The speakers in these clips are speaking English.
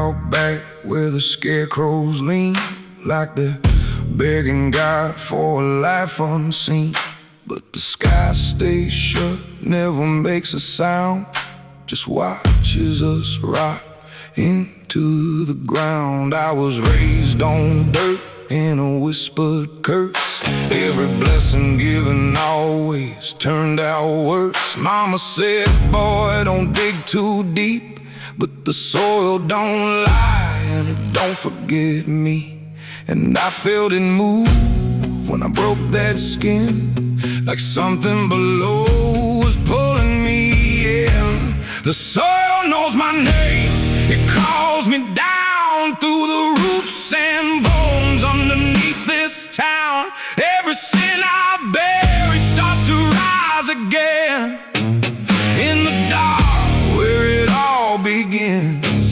out back where the scarecrows lean, like they're begging God for a life unseen. But the sky stays shut, never makes a sound, just watches us rot into the ground. I was raised on dirt in a whispered curse. Every blessing given always turned out worse. Mama said, boy, don't dig too deep, but the soil don't lie and it don't forget me. And I felt it move when I broke that skin, like something below was pulling me in. The soil knows my name, it calls me down through the roots and bones underneath this town. Every sin I bear, it starts to rise again in the dark where it all begins.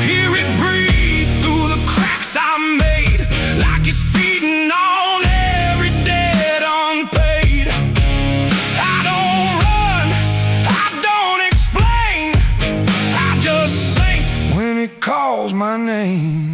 Hear it breathe through the cracks I made, like it's feeding on every debt unpaid. I don't run, I don't explain, I just sink when it calls my name.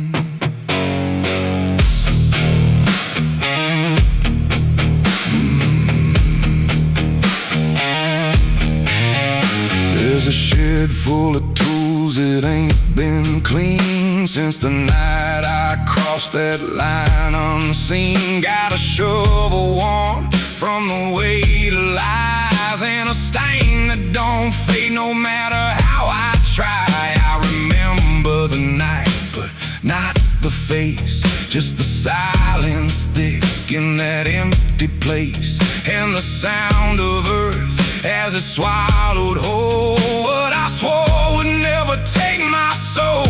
There's a shed full of tools that ain't been clean since the night I crossed that line unseen. Got a shovel worn from the weight of lies, and a stain that don't fade no matter how I try. I remember the night, but not the face, just the silence thick in that empty place, and the sound of earth as it swallowed whole what I swore would never take my soul.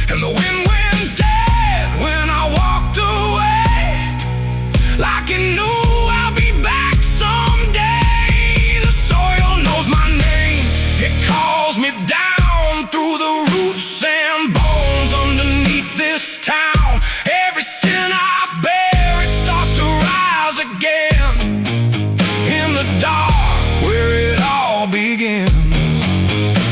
And the wind went dead when I walked away, like it knew I'll be back someday. The soil knows my name, it calls me down through the roots and bones underneath this town. Every sin I bear, it starts to rise again in the dark where it all begins.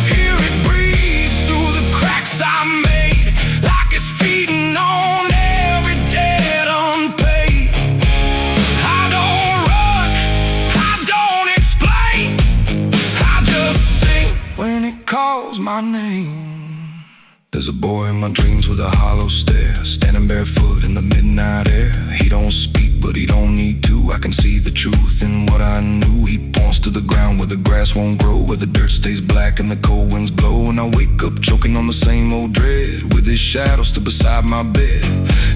Hear it breathe through the cracks I made, like it's feeding on every debt unpaid. I don't run, I don't explain, I just sing when it calls my name. There's a boy in my dreams with a hollow stare, standing barefoot in the midnight air. He don't speak, but he don't need to. I can see the truth in what I knew. He points to the ground where the grass won't grow, where the dirt stays black and the cold winds blow. And I wake up choking on the same old dread, with his shadow still beside my bed.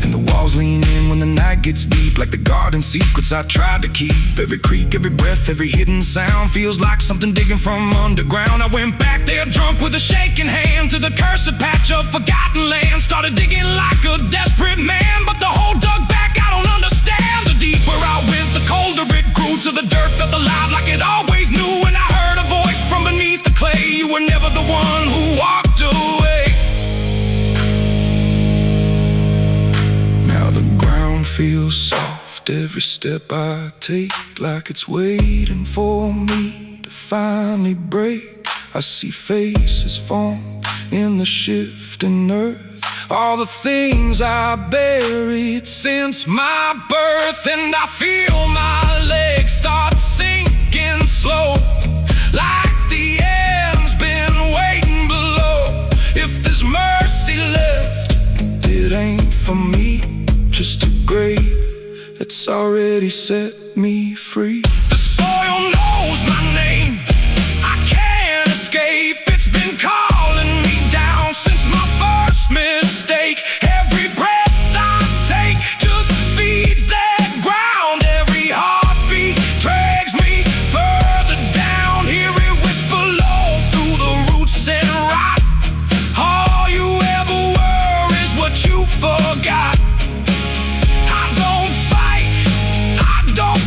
And the walls lean in when the night gets deep, like the garden secrets I tried to keep. Every creak, every breath, every hidden sound feels like something digging from underground. I went back there drunk with a shaking hand to the cursed patch of forgotten land. Started digging like a desperate man, but the hole dug back, I don't understand. The deeper I went, the colder it grew, to the dirt felt alive like it always knew. And I heard a voice from beneath the clay, you were never the one who walked away. Now the ground feels soft, every step I take, like it's waiting for me to finally break. I see faces form in the shifting earth, all the things I buried since my birth. And I feel my legs start sinking slow, like the end's been waiting below. If there's mercy left, it ain't for me, just a grave that's already set me free. The soil knows my name, I can't escape. It's been calling me down since my first mistake. Every breath I take just feeds that ground. Every heartbeat drags me further down. Hear it whisper low through the roots and rot. All you ever were is what you forgot. I don't fight, I don't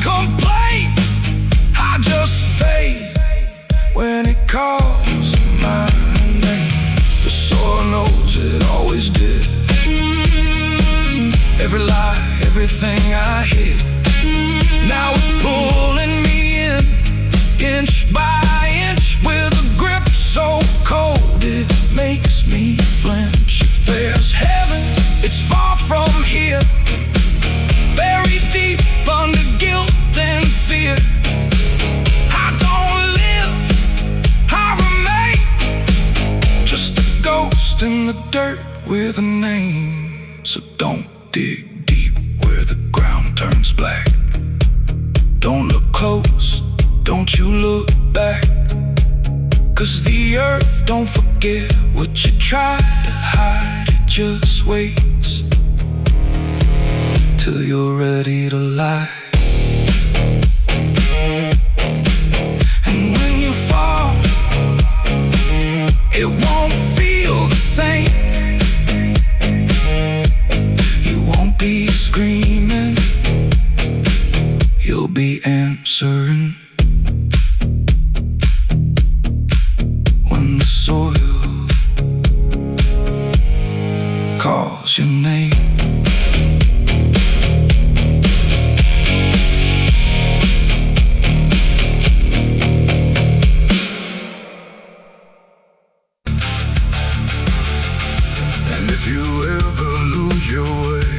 in the dirt with a name. So don't dig deep where the ground turns black. Don't look close, don't you look back, 'cause the earth don't forget what you try to hide. It just waits till you're ready to lie. And when you fall, it won't feel the same. You won't be screaming, you'll be answering. When the soil calls your name. And if you ever lose your way,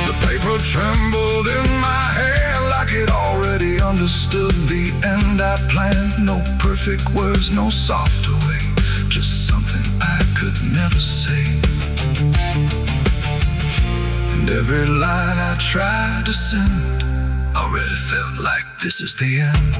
the paper trembled in my hand like it already understood the end I planned. No perfect words, no softer way, just something I could never say. And every line I tried to send already felt like this is the end.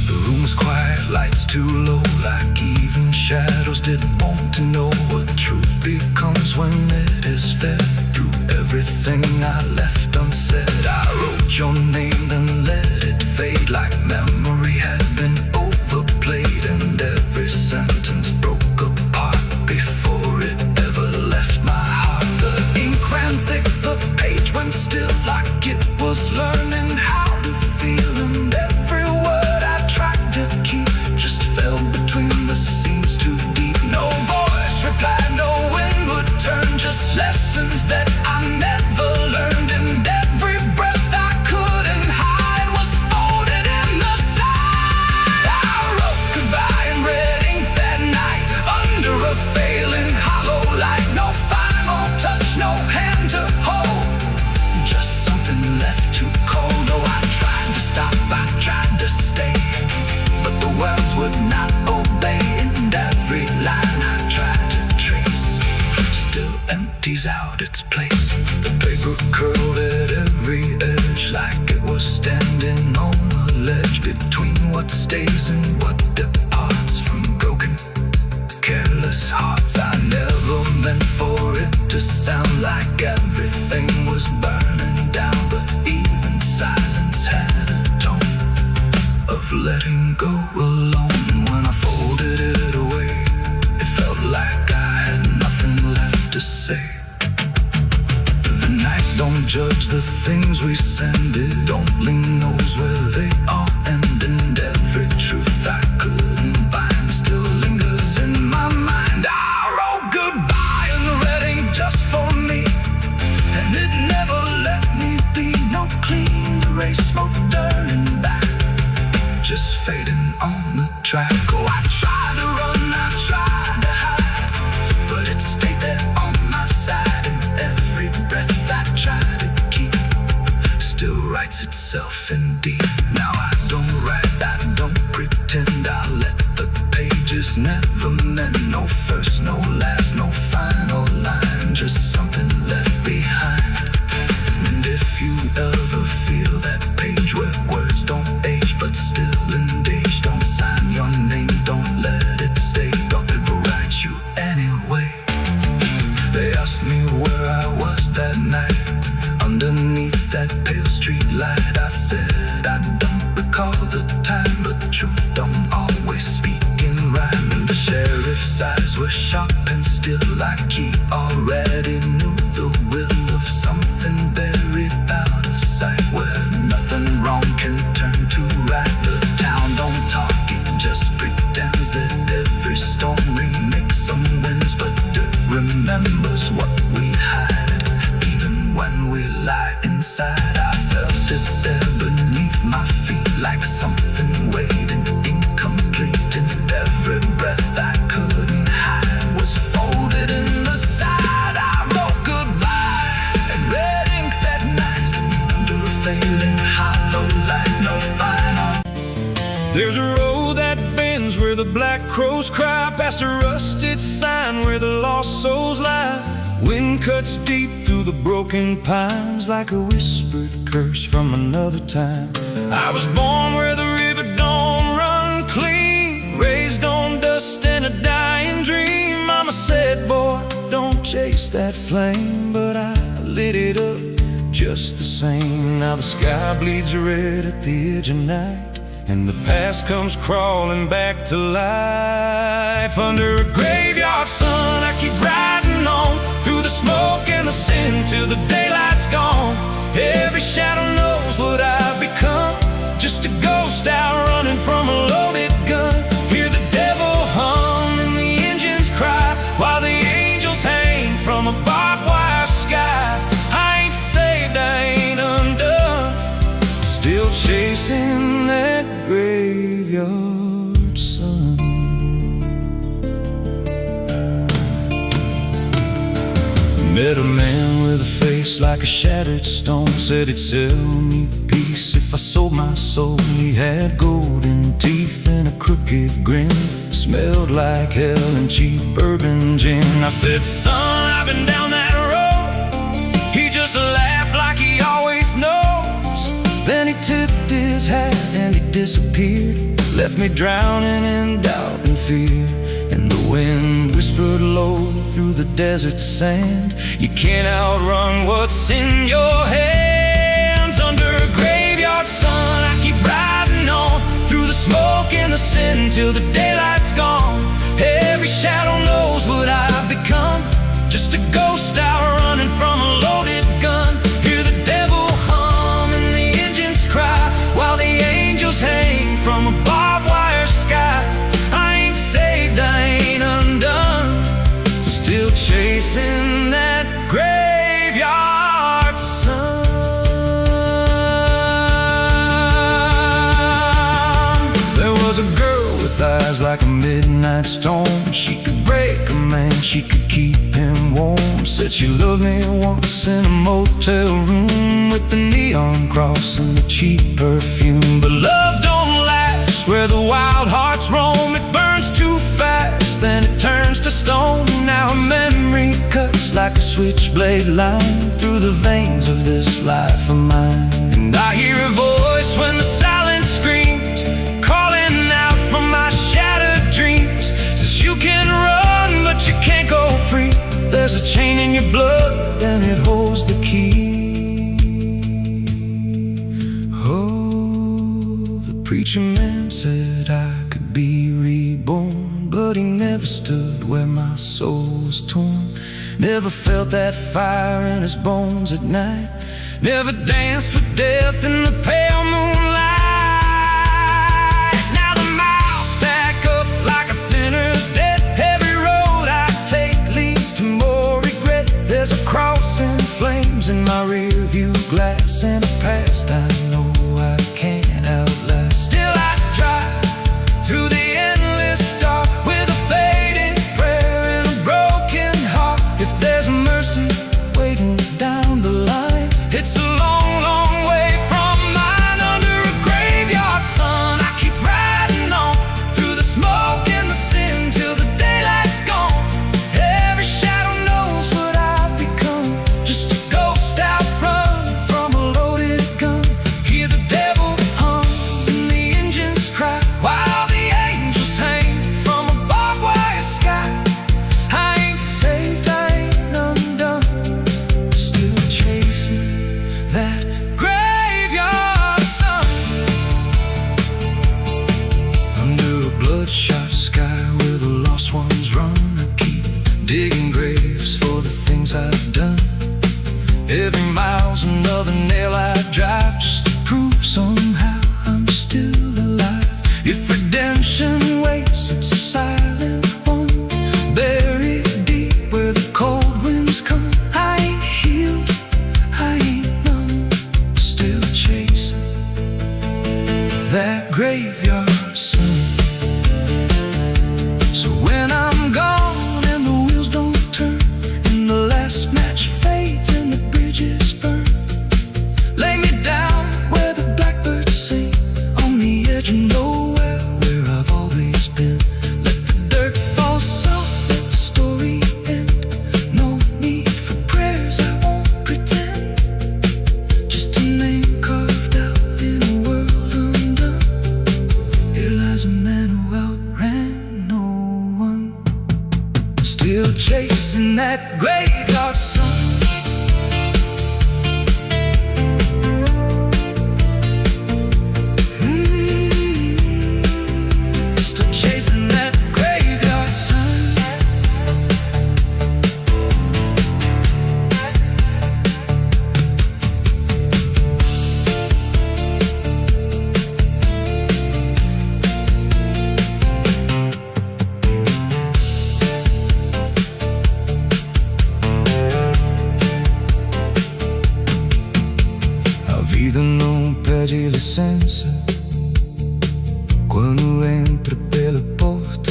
The room's quiet, lights too low, like even shadows didn't want to know what truth becomes when it is fed. Through everything I left unsaid, I wrote your name, then let it fade like memory had been overplayed. And every sentence broke apart before it ever left my heart. The ink ran thick, the page went still like it was learning how to feel. And every word I tried to keep just fell between the seams too deep. No voice replied, no wind would turn, just lessons that I never learned. And every breath I couldn't hide was folded in the side. I wrote goodbye in red ink that night under a failing hollow light. No final touch, no hand to hold, just something left too cold. Oh, I tried to stop, I tried to stay, but the words would not obey. And every line I tried to trace still empties out its place. The paper curled at every edge like it was standing on a ledge between what stays and what departs from broken, careless hearts. I never meant for it to sound like everything was burning down, but even silence had a tone of letting go alone. When I folded it away, it felt like I had nothing left to say. The night don't judge the things we send, it only knows where they all end. And every truth I couldn't bind still lingers in my mind. I wrote goodbye in red ink just for me, and it never let me be. No clean erase, no turning back, just fading on the track. Oh, I tried to run, I tried to hide, but it stayed there on my side. And every breath I tried to keep still writes itself in deep. Now I don't write, I don't pretend, I let the pages never mend. No first, no last, no final line, just something left behind. And if you ever feel that page where words don't age but still engage, don't sign your name, don't let it stay, don't ever write you anyway. They asked me where I was that night underneath that pale street light. I said I don't recall the time, but truth don't always speak in rhyme. And the sheriff's eyes were sharp and still, like he already knew the will of something buried out of sight, where nothing wrong can turn to right. The town don't talk, it just pretends that every storm remakes some winds, but it remembers what we hide. Even when we lie inside, I felt it there beneath my feet, like something waiting incomplete. And every breath I couldn't hide was folded in the side. I wrote goodbye in red ink that night under a failing hollow light. No final. There's a road that bends crows cry past a rusted sign where the lost souls lie. Wind cuts deep through the broken pines like a whispered curse from another time. I was born where the river don't run clean, raised on dust and a dying dream. Mama said, boy, don't chase that flame, but I lit it up just the same. Now the sky bleeds red at the edge of night, and the past comes crawling back to life. Under a graveyard sun, I keep riding on through the smoke and the sin till the daylight's gone. Every shadow knows what I've become, just a ghost out running from a loaded gun. Hear the devil hum and the engines cry while the angels hang from a barbed wire sky. I ain't saved, I ain't undone, still chasing that graveyard sun. Met a man with a face like a shattered stone, said he'd sell me peace if I sold my soul. He had golden teeth and a crooked grin, smelled like hell and cheap bourbon gin. I said, son, I've been down that road. He just laughed like he always knows. Then he tipped his hat and he disappeared, left me drowning in doubt and fear. And the wind whispered low through the desert sand, you can't outrun what's in your hands. Under a graveyard sun, I keep riding on through the smoke and the sin till the daylight's gone. Every shadow knows what I've become, just a ghost out running from a loaded gun. Hear the devil hum and the engines cry while the angels hang from a barbed wire sky. I ain't saved, I ain't undone, still chasing that graveyard sun. There was a girl with eyes like a midnight storm. She could break a man, she could keep him warm. Said she loved me once in a motel room with the neon cross and the cheap perfume. But love don't last where the wild hearts roam. It burns too fast, then it turns to stone. Now her memory cuts like a switchblade line through the veins of this life of mine. And I hear a voice when the silence screams, calling out from my shattered dreams. Says you can run, but you can't go free. There's a chain in your blood and it holds the key. Oh, the preacher man said I could be reborn, but he never stood where my soul was torn. Never felt that fire in his bones at night, never danced with death in the pale moonlight. Now the miles stack up like a sinner's debt. Every road I take leads to more regret. There's a cross in flames in my rear view glass, and a past I know I can't outlast. Still I drive through the endless dark with a fading prayer and a broken heart. If there's mercy waiting down the line, it's a long, long way from mine. Under a graveyard sun, I keep riding on through the smoke and the sin till the daylight's gone. Every shadow knows what I've become, just a ghost out running from a loaded gun. vida não pede licença quando entra pela porta.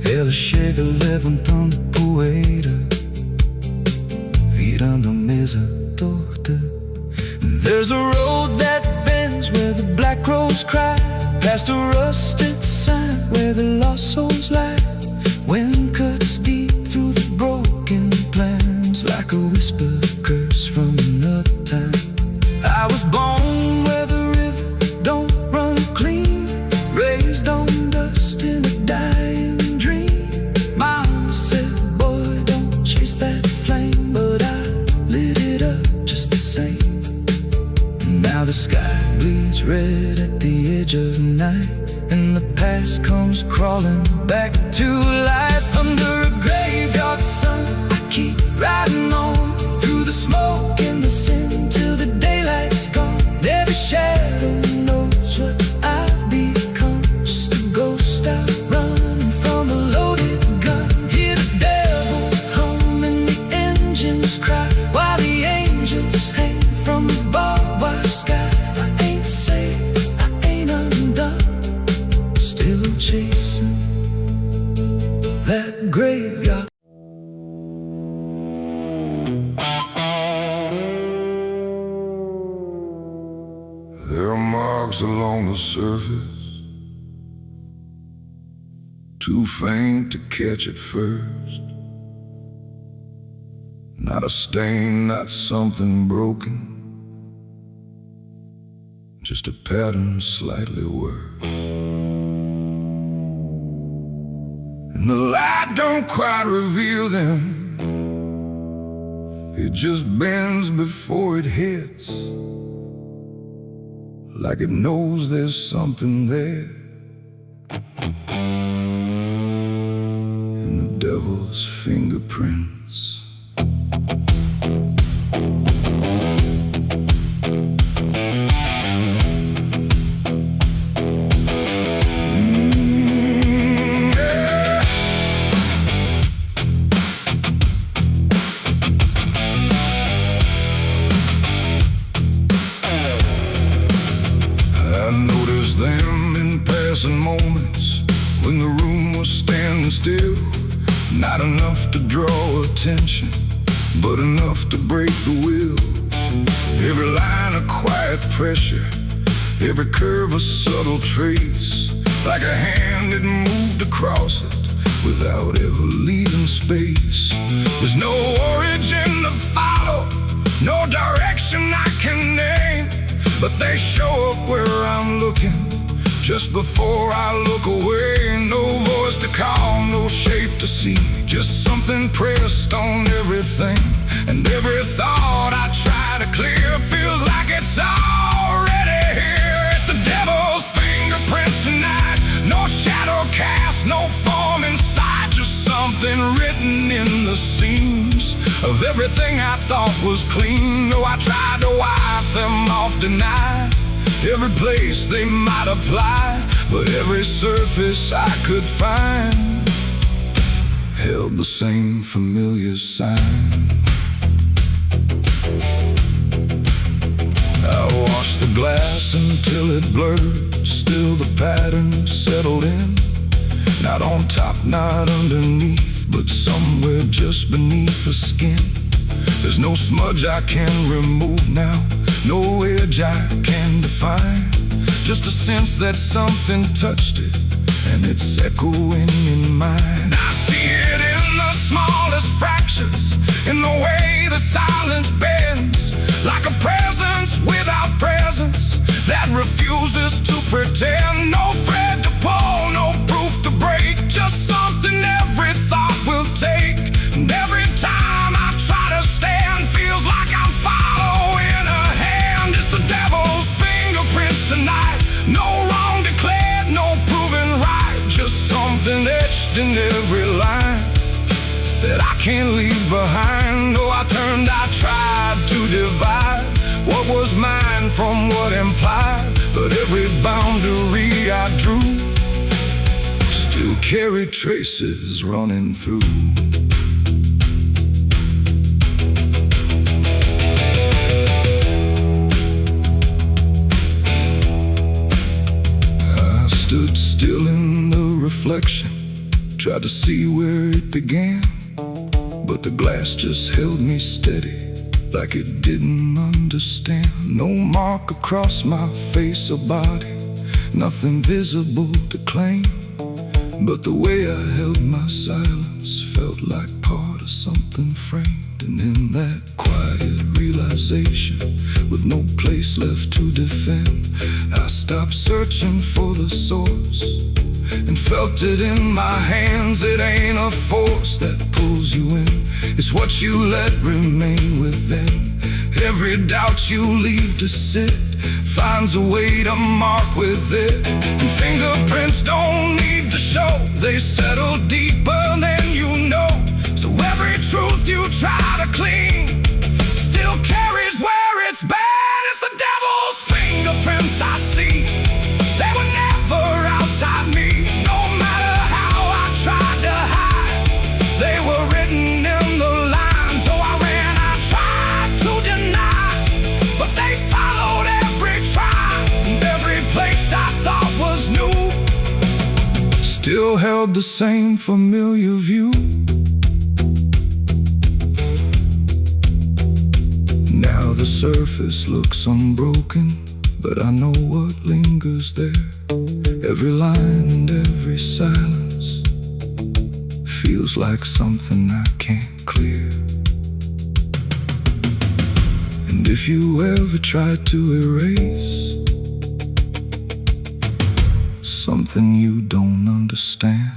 Ela chega levantando poeira, virando a mesa torta. There's a road that bends where the black crows cry, past a rusted sign where the lost souls lie. Wind cuts deep through the broken plans, like a whisper curse from another time. I was born where the river don't run clean, raised on dust in a dying dream. Mama said, boy, don't chase that flame, but I lit it up just the same. Now the sky bleeds red at the edge of night, and the past comes crawling back to life. Under a graveyard sun, I keep riding on through the smoke and the sin till the daylight's gone. Every shadow knows what I've become, just a ghost out running from a loaded gun. Hear the devil hum and the engines cry, while the angels hang from the barbed wire sky. I ain't safe, I ain't undone, still chasing that graveyard. There are marks along the surface, too faint to catch at first. Not a stain, not something broken, just a pattern slightly worse. And the light don't quite reveal them, it just bends before it hits, like it knows there's something there in the devil's fingerprints. Moments when the room was standing still, not enough to draw attention, but enough to break the will. Every line a quiet pressure, every curve a subtle trace, like a hand that moved across it without ever leaving space. There's no origin to follow, no direction I can name, but they show up where I'm looking just before I look away. No voice to call, no shape to see, just something pressed on everything. And every thought I try to clear feels like it's already here. It's the devil's fingerprints tonight, no shadow cast, no form inside, just something written in the seams of everything I thought was clean. No, I tried to wipe them off, deny every place they might apply, but every surface I could find held the same familiar sign. I washed the glass until it blurred, still the pattern settled in. Not on top, not underneath, but somewhere just beneath the skin. There's no smudge I can remove now, no edge I can define, just a sense that something touched it, and it's echoing in mine. I see it in the smallest fractures, in the way the silence bends, like a presence without presence that refuses to pretend. No thread to pull, no proof to break, just something every thought will take. And every time I try to stand, feels like I'm following a hand. It's the devil's fingerprints tonight, no wrong declared, no proven right, just something etched in every line that I can't leave behind. Oh, I tried to divide what was mine from what implied, but every boundary I drew still carried traces running through. reflection. Tried to see where it began, but the glass just held me steady, like it didn't understand. No mark across my face or body, nothing visible to claim, but the way I held my silence felt like part of something framed. And in that quiet realization, with no place left to defend, I stopped searching for the source and felt it in my hands. It ain't a force that pulls you in, it's what you let remain within. Every doubt you leave to sit finds a way to mark with it. And fingerprints don't need to show, they settle deeper than you know. So every truth you try to clean still carries where it's been. It's the devil's fingerprints I see, they were never outside me. No matter how I tried to hide, they were written in the line. So I ran, I tried to deny, but they followed every try. And every place I thought was new still held the same familiar view. Now the surface looks unbroken, but I know what lingers there. Every line and every silence feels like something I can't clear. And if you ever try to erase something you don't understand,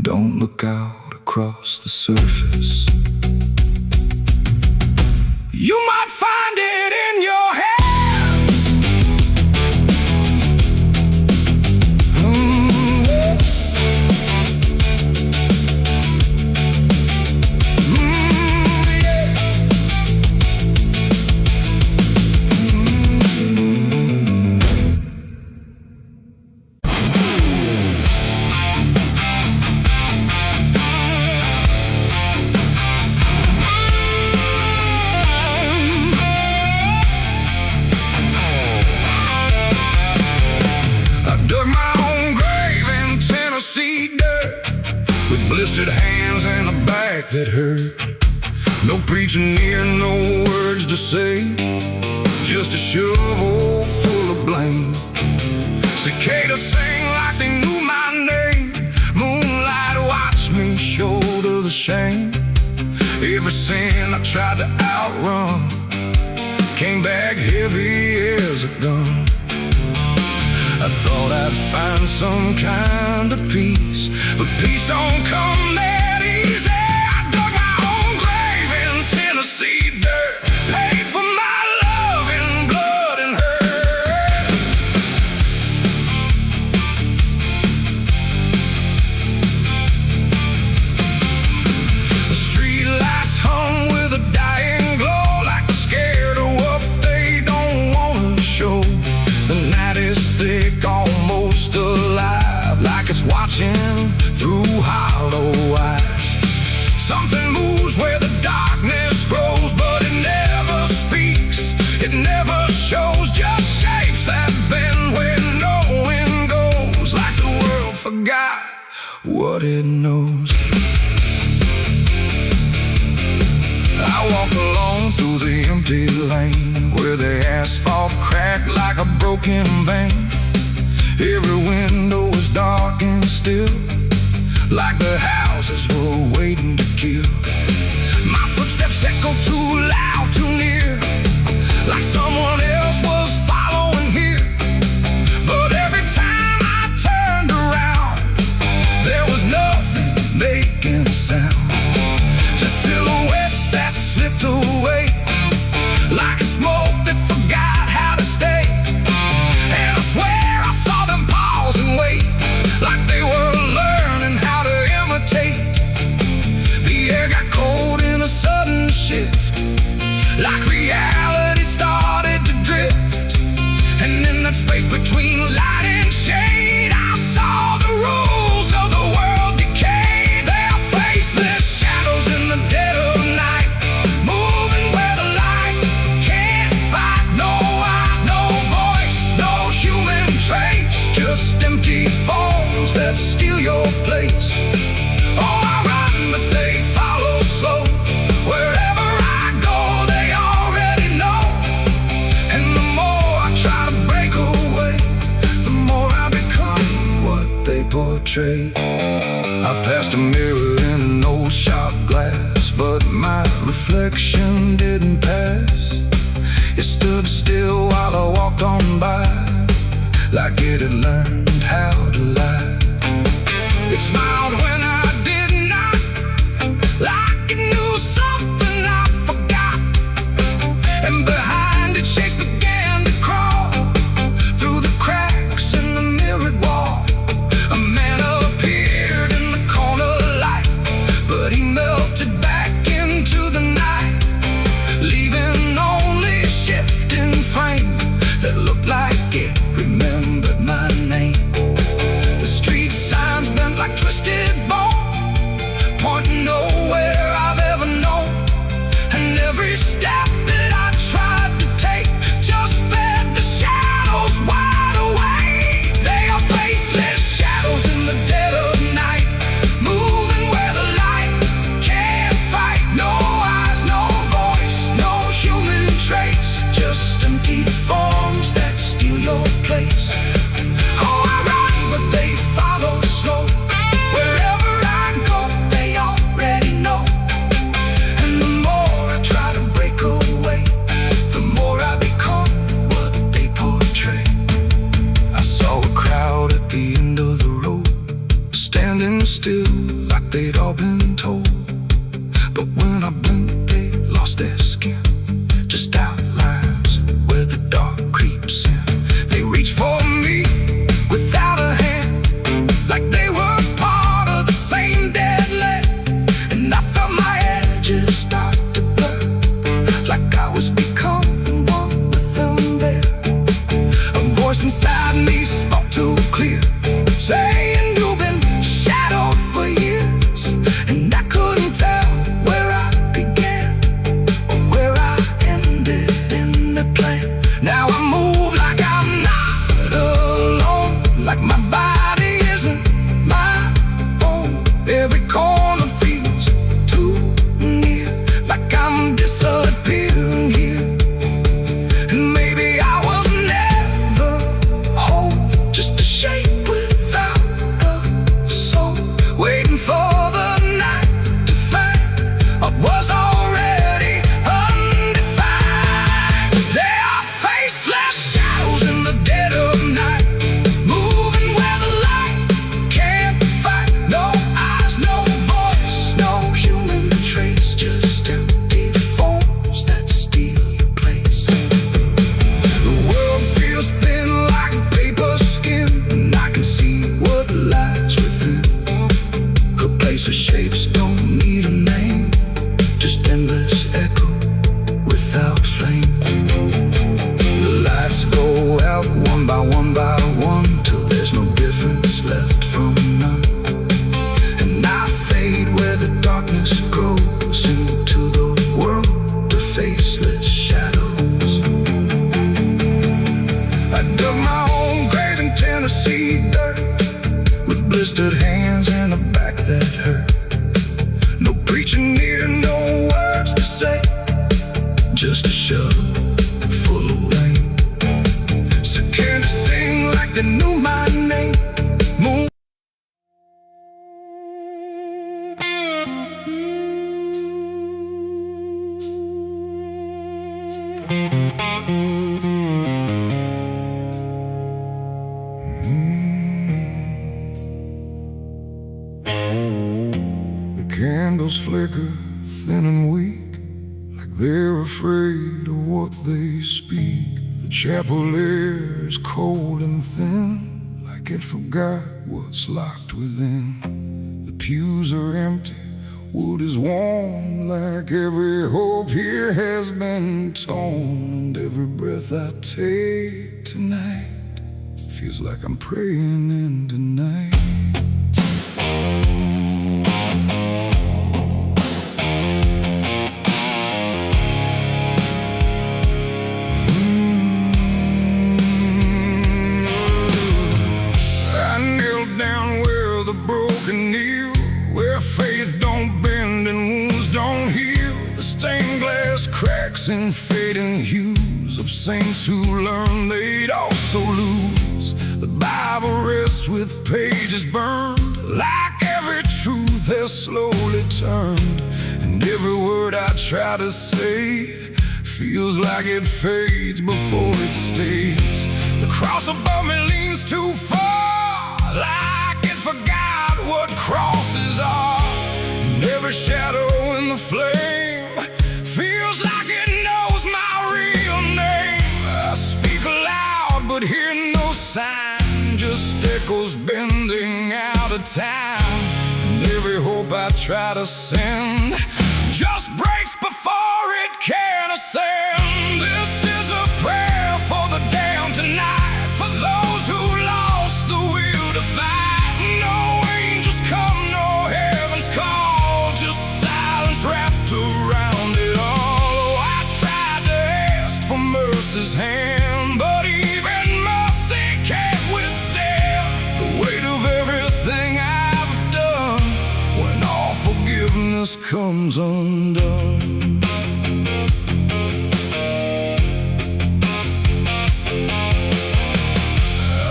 don't look out across the surface. You might find it in your hands. Blistered hands and a back that hurt. No preaching near, no words to say, just a shovel full of blame. Cicadas sing like they knew my name. Moonlight watched me shoulder the shame. Every sin I tried to outrun came back heavy as a gun. I thought I'd find some kind of peace, but peace don't come that easy. I dug my own grave in Tennessee dirt, paid for my love in blood and hurt. The street lights hung with a dying glow, like they're scared of what they don't want to show. The night is thick, almost alive, like it's watching through hollow eyes. Something moves where the darkness grows, but it never speaks, it never shows, just shapes that bend where no wind goes, like the world forgot what it knows. I walk alone through the empty lane, where the asphalt cracked like a broken vein. Every window was dark and still, like the houses were waiting to kill. My footsteps echo too loud, too near, like someone else was following here. But every time I turned around, there was nothing making a sound, just silhouettes that slipped away, like a smoke that forgot how to stay. And I swear I saw them pause and wait, like they were learning how to imitate. The air got cold in a sudden shift, like reality started to drift. And in that space between light and shade, I saw the rules of the world decay. Their faceless shadows in the dead of night, moving where the light can't fight. No eyes, no voice, no human trace, portray. I passed a mirror in an old shot glass, but my reflection didn't pass. It stood still while I walked on by, like it had learned how to lie. It smiled when I did not, like it knew something I forgot. And behind it, shapes began to crawl through the cracks in the mirrored wall. A man appeared in the corner light, but he melted back into the night, leaving only a shifting frame that looked like it remembered my name. The street signs bent like twisted bone, pointing nowhere I've ever known. And every step that I tried to take just fed the shadows wide awake. They are faceless shadows in the dead of night, moving where the light can't fight. No eyes, no voice, no human trace, just empty forms that steal your place. Oh, I run, but they follow slow. Wherever I go, they already know. And the more I try to break away, the more I become what they portray. I saw a crowd at the end of the road, standing still like they'd all been told. But when I blinked, they lost their skin, just outlines where the dark creeps in. They reached for me without a hand, like they were part of the same dead land. And I felt my edges start to blur, like I was becoming one with them there. A voice inside me spoke too clear, saying you've been shadowed for years. And I couldn't tell where I began or where I ended in the plan. Now I move like I'm not alone, like my body isn't my own. Every corner feels too near, like I'm disappearing here. And maybe I was never whole, just a shape without a soul, waiting for the night to find what was already undefined. They are faceless shadows in the dead of night, moving where the light can't fight. No eyes, no voice, no human trace, just empty forms that steal your place. The world feels thin like paper skin, and I can see what lies within. A place where shapes don't need a name, just endless echo without flame. The lights go out one by one, till there's no difference left from none. And I fade where the darkness grows into the world of faceless shadows. I dug my own grave in Tennessee dirt, with blistered hands and a back that hurt. No preacher near, no words to say, just a shovel full of rain. Scared to sing like they knew my name. Moon. The candles flicker thin and weak, like they're afraid of what they speak. The chapel air is cold and thin, like it forgot what's locked within. The pews are empty, wood is warm, like every hope here has been torn. And every breath I take tonight feels like I'm praying into night. Cracks and fading hues of saints who learned they'd also lose. The Bible rests with pages burned. Like every truth has slowly turned, and every word I try to say feels like it fades before it stays. The cross above me leans too far, like it forgot what crosses are. And every shadow in the flame feels like it knows my real name. I speak aloud but hear no sign, just echoes bending out of time. And every hope I try to send just breaks before it can ascend. This is a prayer for the damned tonight, for those who lost the will to fight. No angels come, no heaven's call, just silence wrapped around it all. Oh, I tried to ask for mercy's hand, but even mercy can't withstand the weight of everything I've done when all forgiveness comes undone.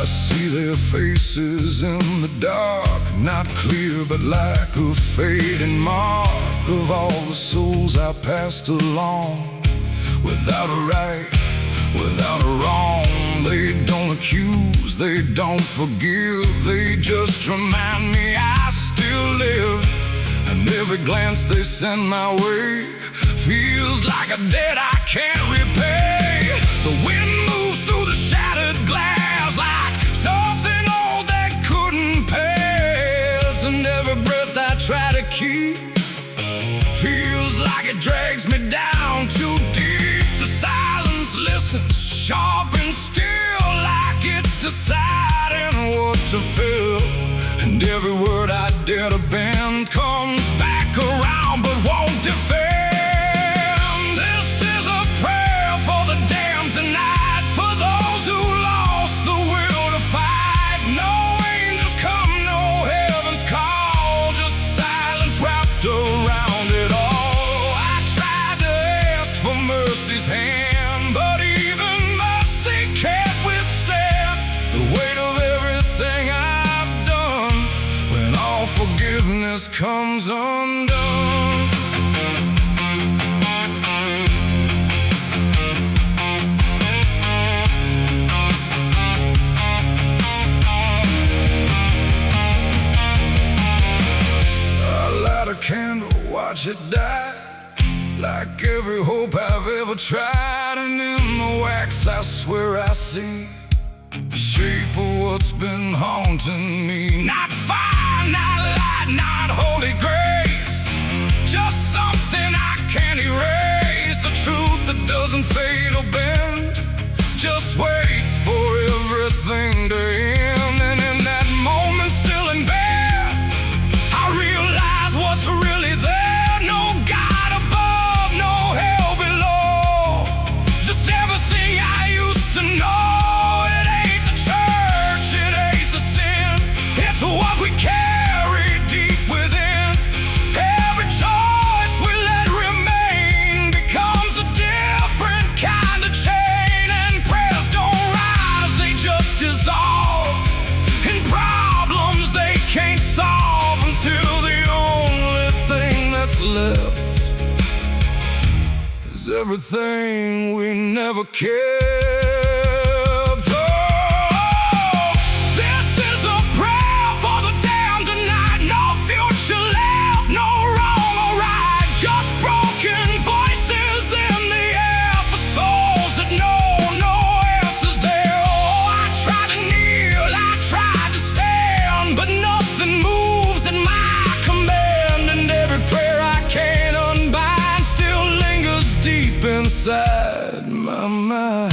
I see their faces in the dark, not clear but like a fading mark of all the souls I passed along. Without a right, without a wrong, they don't accuse, they don't forgive, they just remind me I still live. And every glance they send my way feels like a debt I can't repay. The wind moves through the shattered glass like something old that couldn't pass. And every breath I try to keep feels like it drags me down too deep. The silence listens, sharp and still, like it's deciding what to feel. And every word I dare to bend comes back around but won't defend. This is a prayer for the damned tonight, for those who lost the will to fight. No angels come, no heaven's call, just silence wrapped around it all. I tried to ask for mercy's hand, but even mercy can't withstand the weight of everything I've done when all forgiveness comes undone. I light a candle, watch it die, like every hope I've ever tried. And in the wax I swear I see the shape of what's been haunting me. Not fire, not light, not holy grace, just something I can't erase. A truth that doesn't fade or bend, just waits for everything to end. And in that moment, still in bed, I realize what's really there. No God above, no hell below, just everything I used to know. It ain't the church, it ain't the sin, it's what we carry deep within. Every choice we let remain becomes a different kind of chain. And prayers don't rise, they just dissolve in problems they can't solve, until the only thing that's left is everything we never kept. Oh, this is a prayer for the damned tonight. No future left, no wrong or right, just broken voices in the air, for souls that know no answers there. Oh, I try to kneel, I try to stand, but nothing moves at my command. And every prayer I can't unbind still lingers deep inside my mind.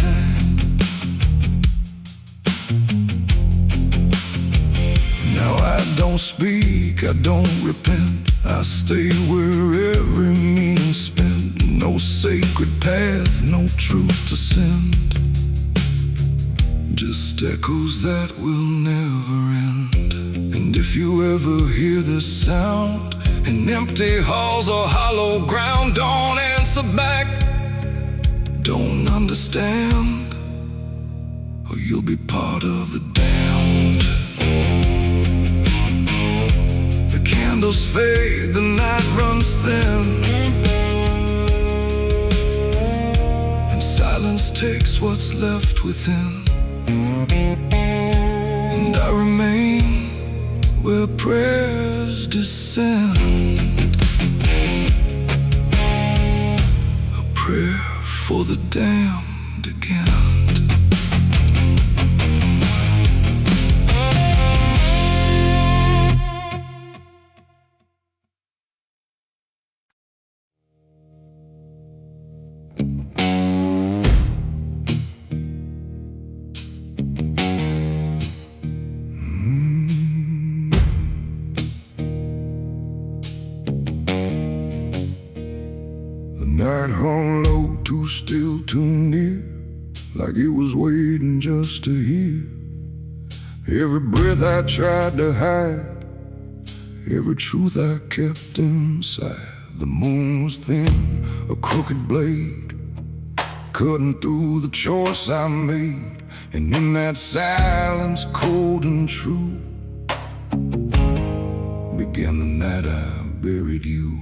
Now I don't speak, I don't repent, I stay where every meaning's spent. No sacred path, no truth to send, just echoes that will never end. And if you ever hear this sound in empty halls or hollow ground, don't answer back, don't understand, or you'll be part of the damned. The candles fade, the night runs thin, and silence takes what's left within. And I remain where prayers descend, a prayer for the damned again. Night hung low, too still, too near, like it was waiting just to hear. Every breath I tried to hide, every truth I kept inside. The moon was thin, a crooked blade, cutting through the choice I made. And in that silence, cold and true, began the night I buried you.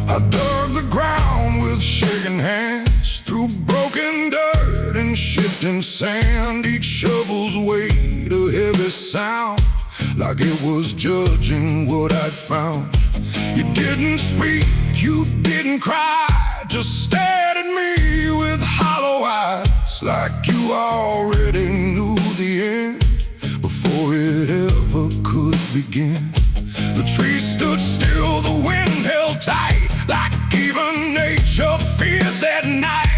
I dug the ground with shaking hands, through broken dirt and shifting sand. Each shovel's weight a heavy sound, like it was judging what I'd found. You didn't speak, you didn't cry, just stared at me with hollow eyes, like you already knew the end before it ever could begin. The trees stood still, the wind held tight, like even nature feared that night.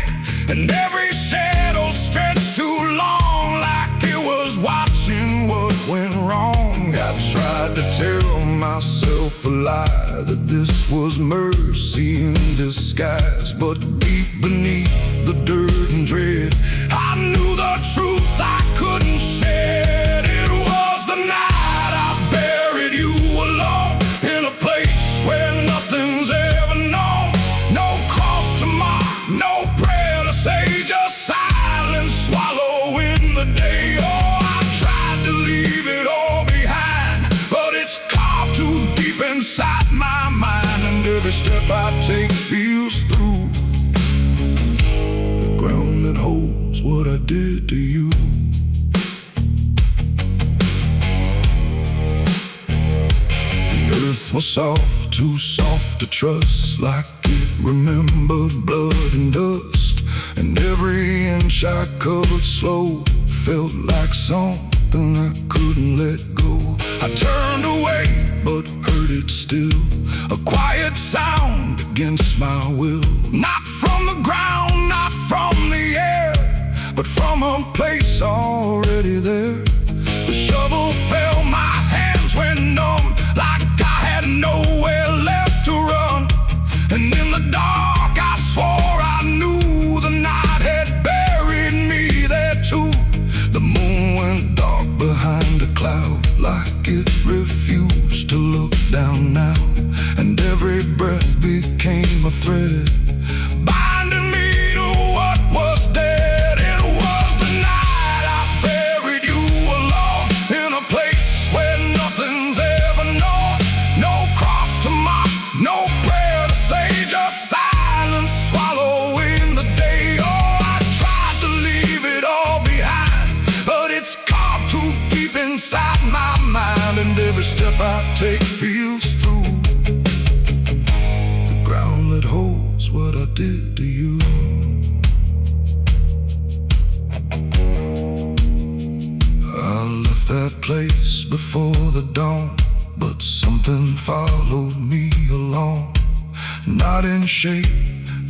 And every shadow stretched too long, like it was watching what went wrong. I tried to tell myself a lie, that this was mercy in disguise. But deep beneath the dirt and dread, I knew the truth I couldn't shed. It was the night I buried you alone, in a place where nothing's ever known. No cross to mark, no prayer to say, just silence swallowing the day. Oh, I tried to leave it all behind, but it's carved too deep inside my mind. And every step I take feels through the ground that holds what I did to you. Earth was soft, too soft to trust, like it remembered blood and dust. And every inch I covered slow felt like something I couldn't let go. I turned away, but heard it still, a quiet sound against my will. Not from the ground, not from the air, but from a place already there. The shovel fell, my hands went numb, like I had nowhere left to run. And in the dark I swore I knew the night had buried me there too. The moon went dark behind a cloud, like it refused to look down now. And every breath became a thread, binding me to what was dead. It was the night I buried you alone, in a place where nothing's ever known. No cross to mark, no prayer to say, just silence swallowing the day. Oh, I tried to leave it all behind, but it's carved too deep inside my mind. And every step I take feels through the ground that holds what I did to you. I left that place before the dawn, but something followed me along. Not in shape,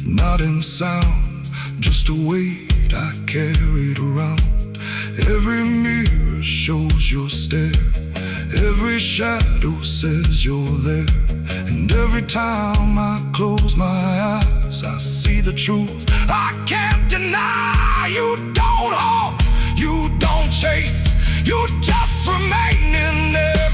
not in sound, just a weight I carried around. Every mirror shows your stare, every shadow says you're there. And every time I close my eyes, I see the truth I can't deny. You don't halt, you don't chase, you just remain in there.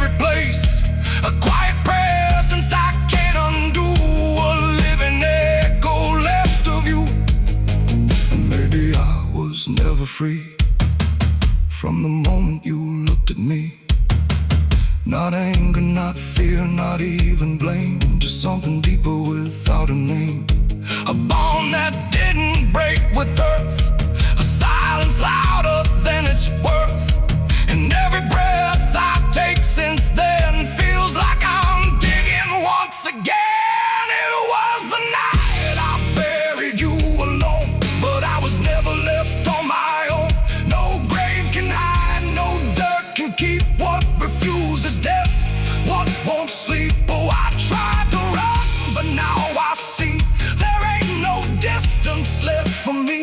from the moment you looked at me. Not anger, not fear, not even blame, just something deeper without a name. A bond that didn't break with earth, a silence louder than its worth. And every breath I take since then feels like I'm digging once again. It was the night I buried you alone, but I was never left on my own. No grave can hide, no dirt can keep what refuses death, what won't sleep. Oh, I tried to run, but now I see there ain't no distance left for me.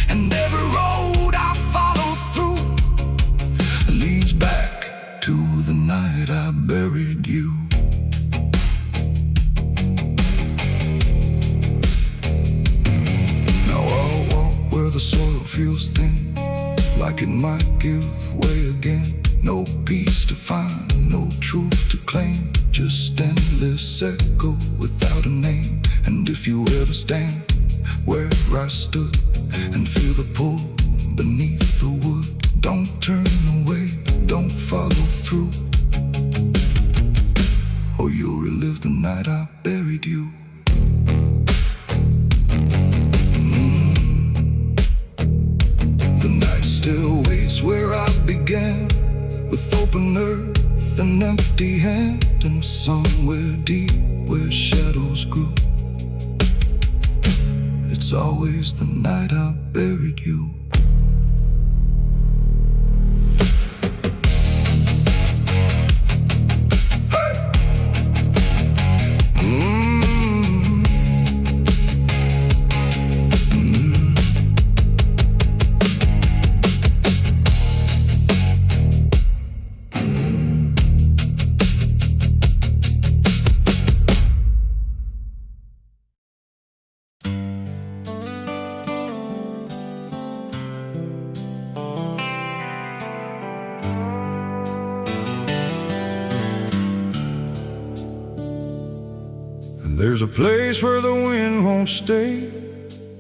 And every road I follow through leads back to the night I buried you. Now I'll walk where the soil feels thin, like it might give way again. No peace to find, no truth to claim, just endless echo without a name. And if you ever stand where I stood and feel the pull beneath the wood, don't turn away, don't follow through, or you'll relive the night I buried you. The night still waits where I began, with open earth and empty hand, and somewhere deep where shadows grew, it's always the night I buried you. There's a place where the wind won't stay,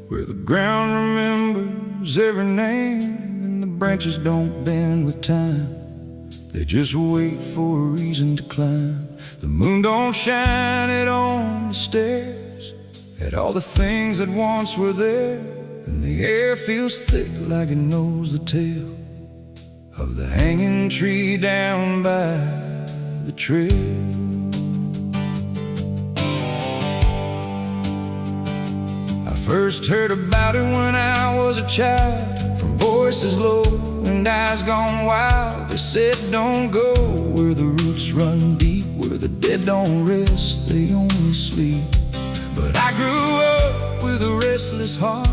where the ground remembers every name, and the branches don't bend with time, they just wait for a reason to climb. The moon don't shine it on the stairs, at all the things that once were there, and the air feels thick like it knows the tale of the hanging tree down by the trail. First heard about it when I was a child, from voices low and eyes gone wild. They said don't go where the roots run deep, where the dead don't rest, they only sleep. But I grew up with a restless heart,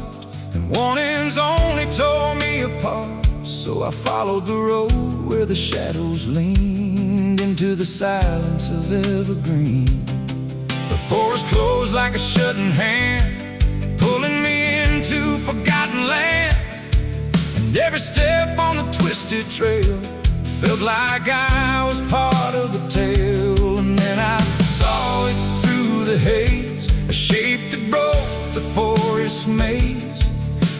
and warnings only tore me apart. So I followed the road where the shadows leaned into the silence of evergreen. The forest closed like a shutting hand, pulling me into forgotten land. And every step on the twisted trail felt like I was part of the tale. And then I saw it through the haze, a shape that broke the forest maze,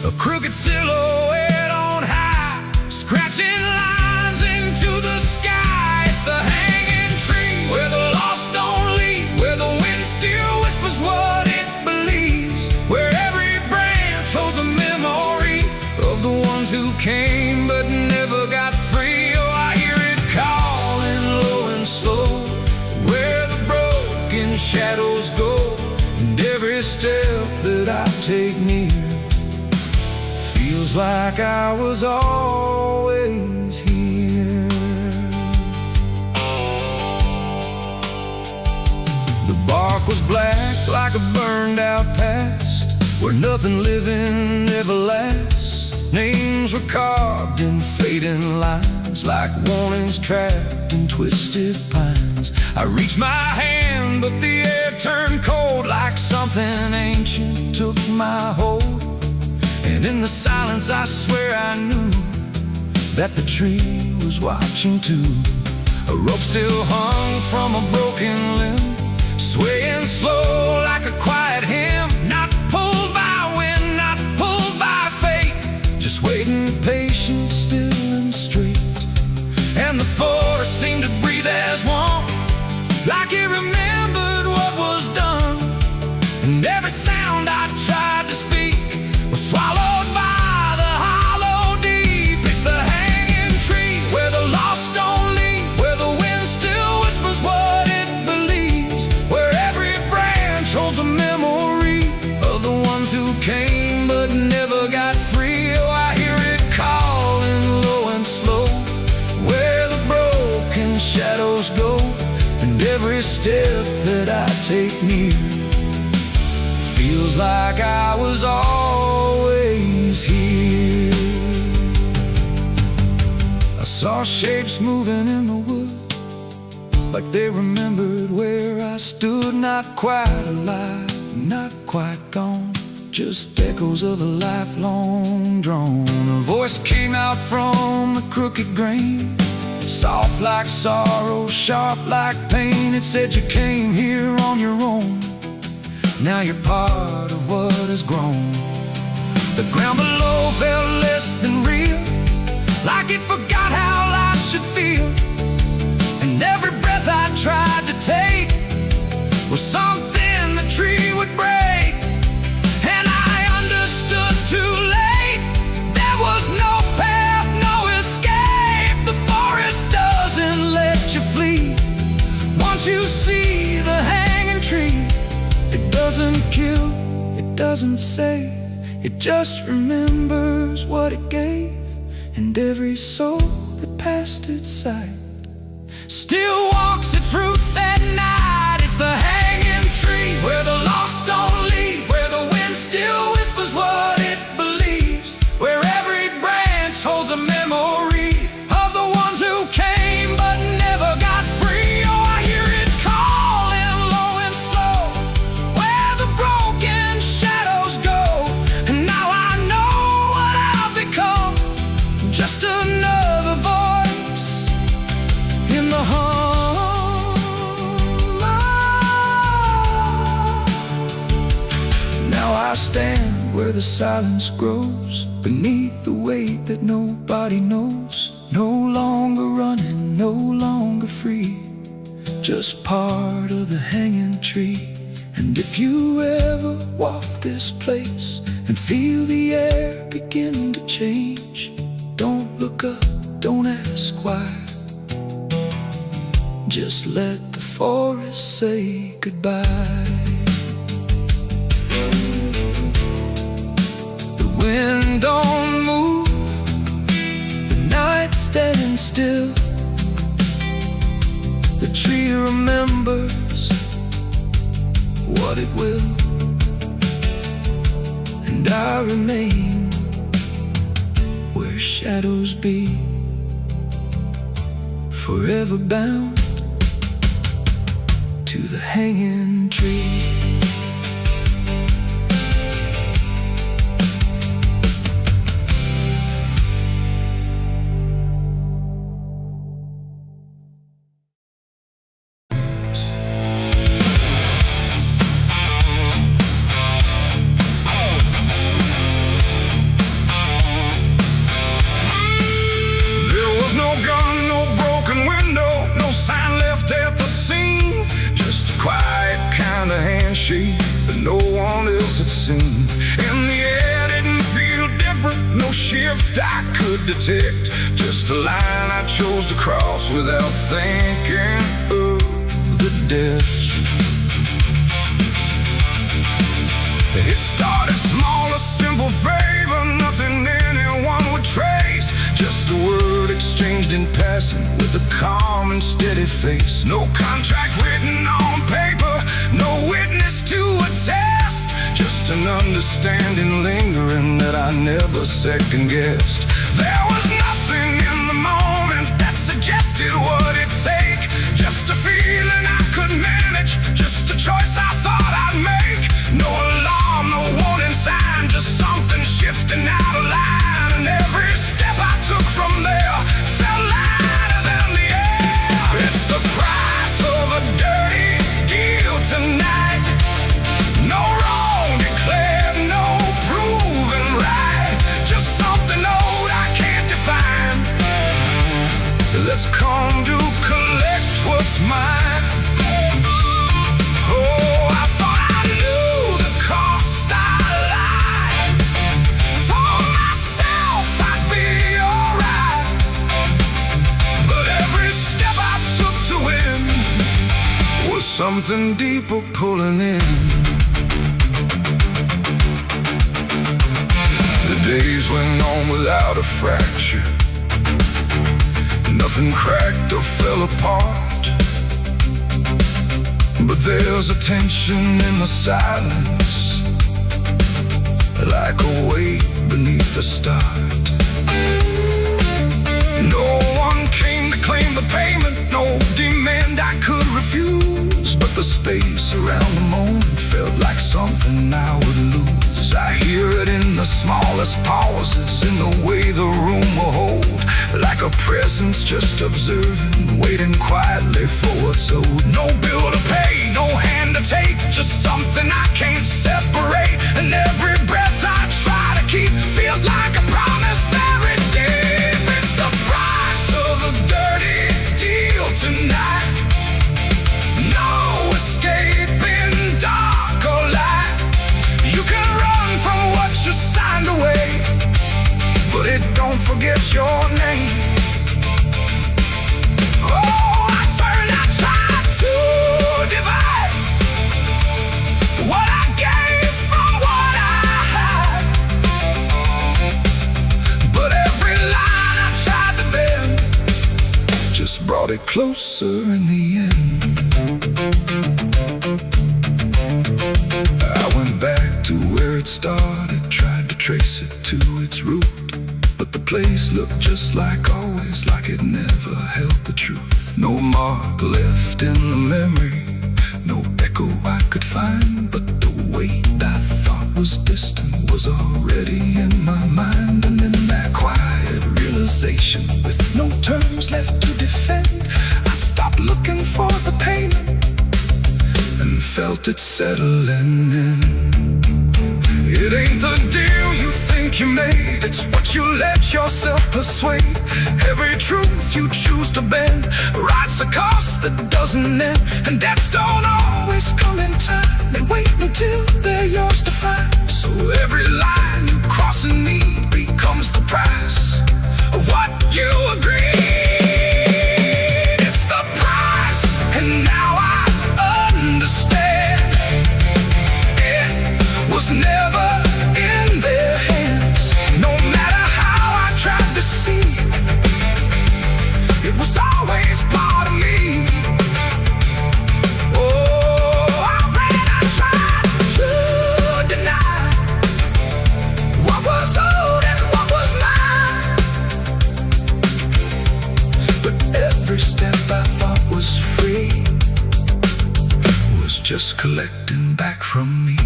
a crooked silhouette on high, scratching lines into the sky. It's the hanging tree where the lost don't leave, where the wind still whispers what it believes, where every branch holds a memory of the ones who came but never got free. Oh, I hear it calling low and slow, where the broken shadows go, and every step that I take near feels like I was always here. The bark was black like a burned out past, where nothing living ever lasts. Names were carved in fading lines, like warnings trapped in twisted pines. I reached my hand, but the air turned cold, like something ancient took my hold. And in the silence I swear I knew that the tree was watching too. A rope still hung from a broken limb, swaying slow like a quiet hymn, not pulled by wind, not pulled by fate, just waiting patience still and straight. And the forest seemed to breathe as one, like it remembered what was done. And every sound I tried to speak was swallowed by the hollow deep. It's the hanging tree where the lost don't leave, where the wind still whispers what it believes, where every branch holds a memory of the ones who came but never got free. Oh, I hear it calling low and slow, where the broken shadows go, and every step that I take near feels like I was always here. I saw shapes moving in the wood, like they remembered where I stood. Not quite alive, not quite gone, just echoes of a lifelong drone. A voice came out from the crooked grain, soft like sorrow, sharp like pain. It said you came here on your own, now you're part of what has grown. The ground below felt less than real, like it forgot how life should feel. And every breath I tried to take was something the tree would break. And I understood too late, there was no path, no escape. The forest doesn't let you flee. Once you see the hanging tree, it doesn't kill, it doesn't save, it just remembers what it gave. And every soul that passed its sight still walks its roots at night. It's the hanging tree where the lost don't leave, where the wind still whispers what it believes, where every branch holds a memory of the ones who came but never got free. Oh, I hear it calling low and slow, where the broken shadows go. And now I know what I've become, just another voice in the hum. Now I stand where the silence grows, beneath the weight that nobody knows. No longer running, no longer free, just part of the hanging tree. And if you ever walk this place and feel the air begin to change, don't look up, don't ask why, just let the forest say goodbye. The wind don't move, the night's standing still, the tree remembers what it will, and I remain where shadows be, forever bound to the hanging tree. That no one else had seen. And the air didn't feel different, no shift I could detect, just a line I chose to cross without thinking of the death. It started small, a simple favor, nothing anyone would trace, just a word exchanged in passing with a calm and steady face. No contract written on paper, no witness to attest, just an understanding lingering that I never second-guessed. There was nothing in the moment that suggested what it'd take, just a feeling I could manage, just a choice I thought I'd make. No alarm, no warning sign, just something shifting out of line. And every step I took from there felt lighter than the air. It's the price of a dirty deal tonight. No wrong declared, no proven right, just something old Let's come to collect what's mine. Oh, I thought I knew the cost. I lied. Told myself I'd be alright, but every step I took to win was something deeper pulling in. The days went on without a fracture. Nothing cracked or fell apart, but there's a tension in the silence, like a weight beneath the start. No one came to claim the payment, no demand I could refuse, but the space around the moment felt like something I would lose. I hear it in the smallest pauses, in the way the room will hold, like a presence just observing, waiting quietly for what's owed. No bill to pay, no hand to take, just something I can't separate. And every breath I try to keep feels like a promise buried deep. It's the price of a dirty deal tonight. No escaping dark or light. You can run from what you signed away, but it don't forget your name. Oh, I tried to divide what I gave from what I had, but every line I tried to bend just brought it closer in the end. I went back to where it started, tried to trace it to its root, but the place looked just like always, like it never held the truth. No mark left in the memory, no echo I could find, but the weight I thought was distant was already in my mind. And in that quiet realization, with no terms left to defend, I stopped looking for the payment and felt it settling in. It ain't the deal you think you made, it's what you let yourself persuade. Every truth you choose to bend writes a cost that doesn't end, and debts don't always come in time. They wait until they're yours to find. So every line you cross in need becomes the price of what you agreed. It's the price, and now I understand. It was never in their hands. No matter how I tried to see, it was always part of me. Oh, I tried to deny what was owed and what was mine, but every step I thought was free was just collecting back from me.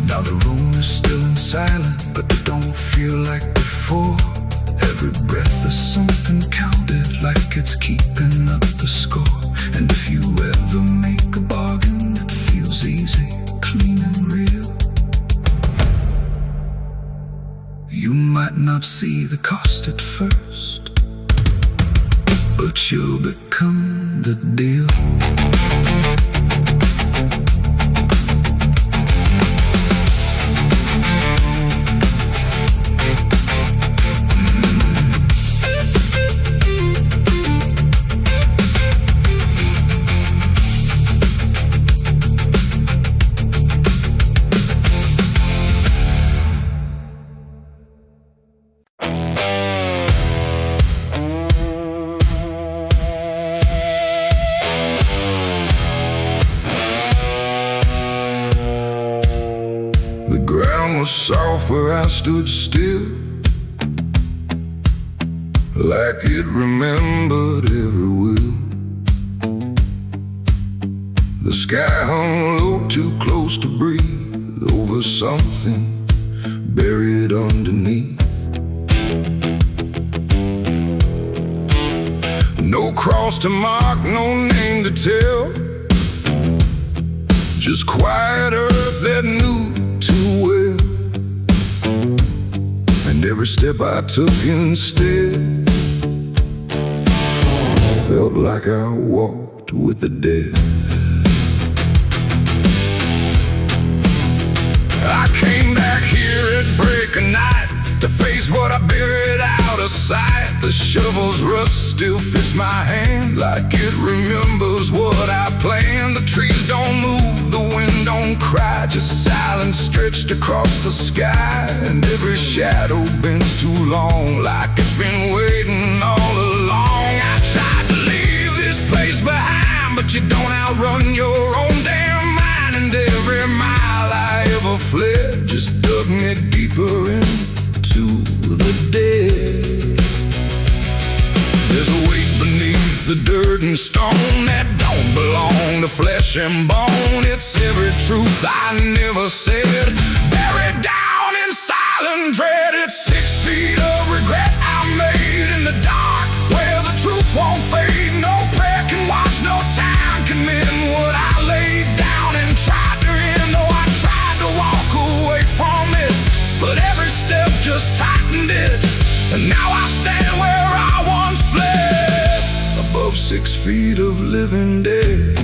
Now the room is still in silence, but it don't feel like before. Every breath is something counted, like it's keeping up the score. And if you ever make a bargain that feels easy, clean and real, you might not see the cost at first, but you'll become the deal. Soft where I stood still, like it remembered every will. The sky hung low, too close to breathe, over something buried underneath. No cross to mark, no name to tell, just quiet earth that knew too well. And every step I took instead felt like I walked with the dead. I came back here at break of night to face what I buried out of sight. The shovel's rust still fits my hand like it remembers what I planned. The trees don't move, the wind don't cry, just silence stretched across the sky. And every shadow bends too long, like it's been waiting all along. I tried to leave this place behind, but you don't outrun your own damn mind. And every mile I ever fled just dug me deeper into the dead. There's a weight beneath the dirt and stone that don't belong to flesh and bone. It's every truth I never said, buried down in silent dread. It's 6 feet of regret I made in the dark, where the truth won't fade. No prayer can wash, no time can mend what I laid down and tried to end. Oh, I tried to walk away from it, but every step just tightened it. And now I stand where I once fled, above 6 feet of living dead.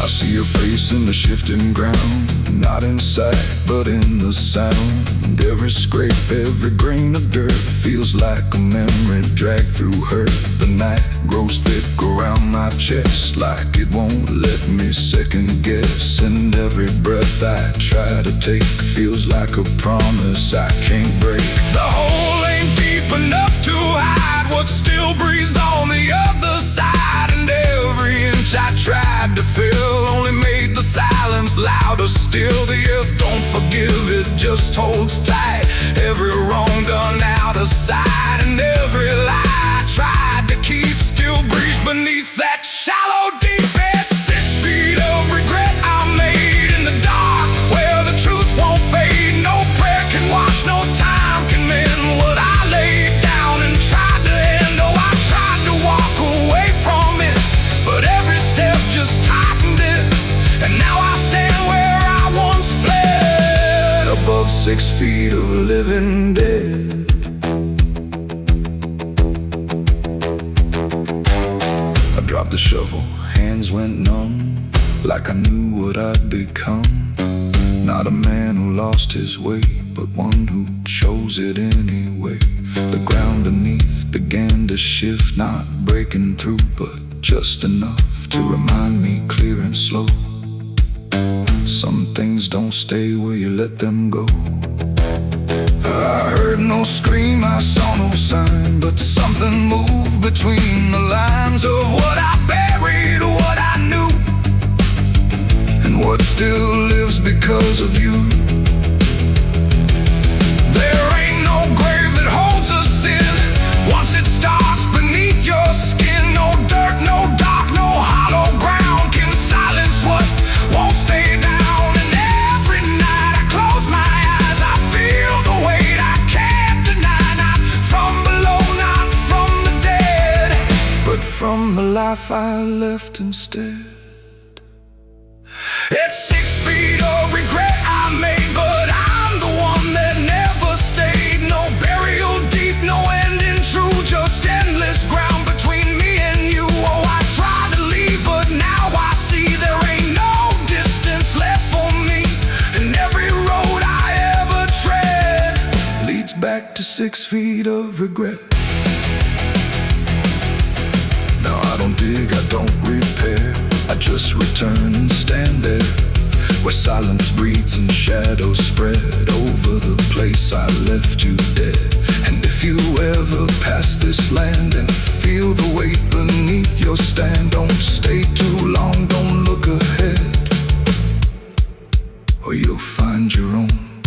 I see your face in the shifting ground, not in sight, but in the sound. Every scrape, every grain of dirt feels like a memory dragged through hurt. The night grows thick around my chest, like it won't let me second guess. And every breath I try to take feels like a promise I can't break. The hole ain't deep enough to hide what still breathes on the other side. And every inch I tried to fill only made the silence louder still. The earth don't forgive, it just holds tight. Every wrong done out of sight, and every lie I tried to keep still breathes beneath that shallow deep end. 6 feet of regret I made in the dark, where the truth won't fade. No prayer can wash, no time can mend what I laid down and tried to end. Oh, I tried to walk away from it, but every step just tightened it. And now I stand where I once fled, above 6 feet of living dead. I dropped the shovel, hands went numb, like I knew what I'd become. Not a man who lost his way, but one who chose it anyway. The ground beneath began to shift, not breaking through, but just enough to remind me clear and slow. Some things don't stay where you let them go. I heard no scream, I saw no sign, but something moved between the lines of what I buried, what I knew, and what still lives because of you. There ain't no grave that holds a sin once it starts beneath your skin. No dirt, no dark, no hollow ground can silence what won't stay down. And every night I close my eyes, I feel the weight I can't deny. Not from below, not from the dead, but from the life I left instead. It's 6 feet of regret I made, but I'm the one that never stayed. No burial deep, no ending true, just endless ground between me and you. Oh, I tried to leave, but now I see there ain't no distance left for me. And every road I ever tread leads back to 6 feet of regret. Now I don't dig, I don't repair, I just return and stand there, where silence breathes and shadows spread over the place I left you dead. And if you ever pass this land and feel the weight beneath your stand, don't stay too long, don't look ahead, or you'll find your own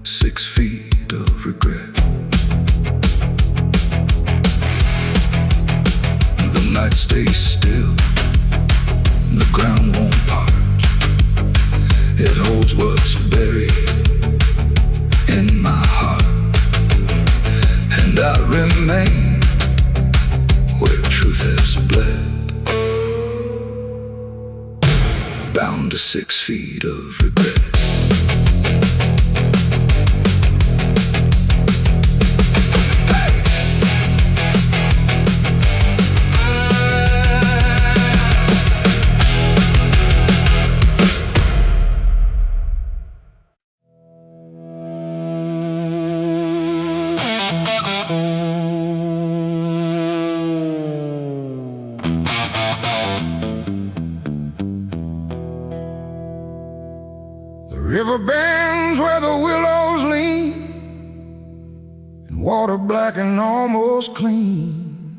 6 feet of regret. The night stays still, the ground won't part. It holds what's buried in my heart, and I remain where truth has bled, bound to 6 feet of regret. where the willows lean and water black and almost clean.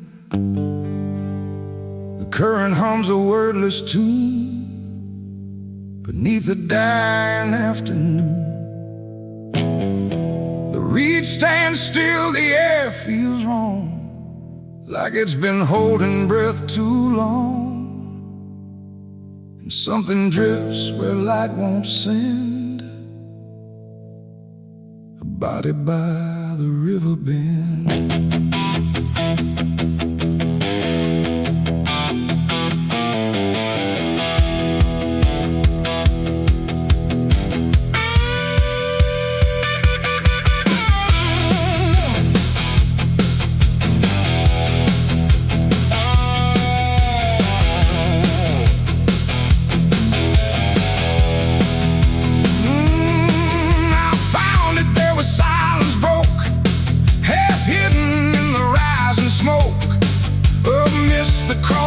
The current hums a wordless tune beneath the dying afternoon. The reeds stand still, the air feels wrong, like it's been holding breath too long. And something drifts where light won't send, a body by the river bend.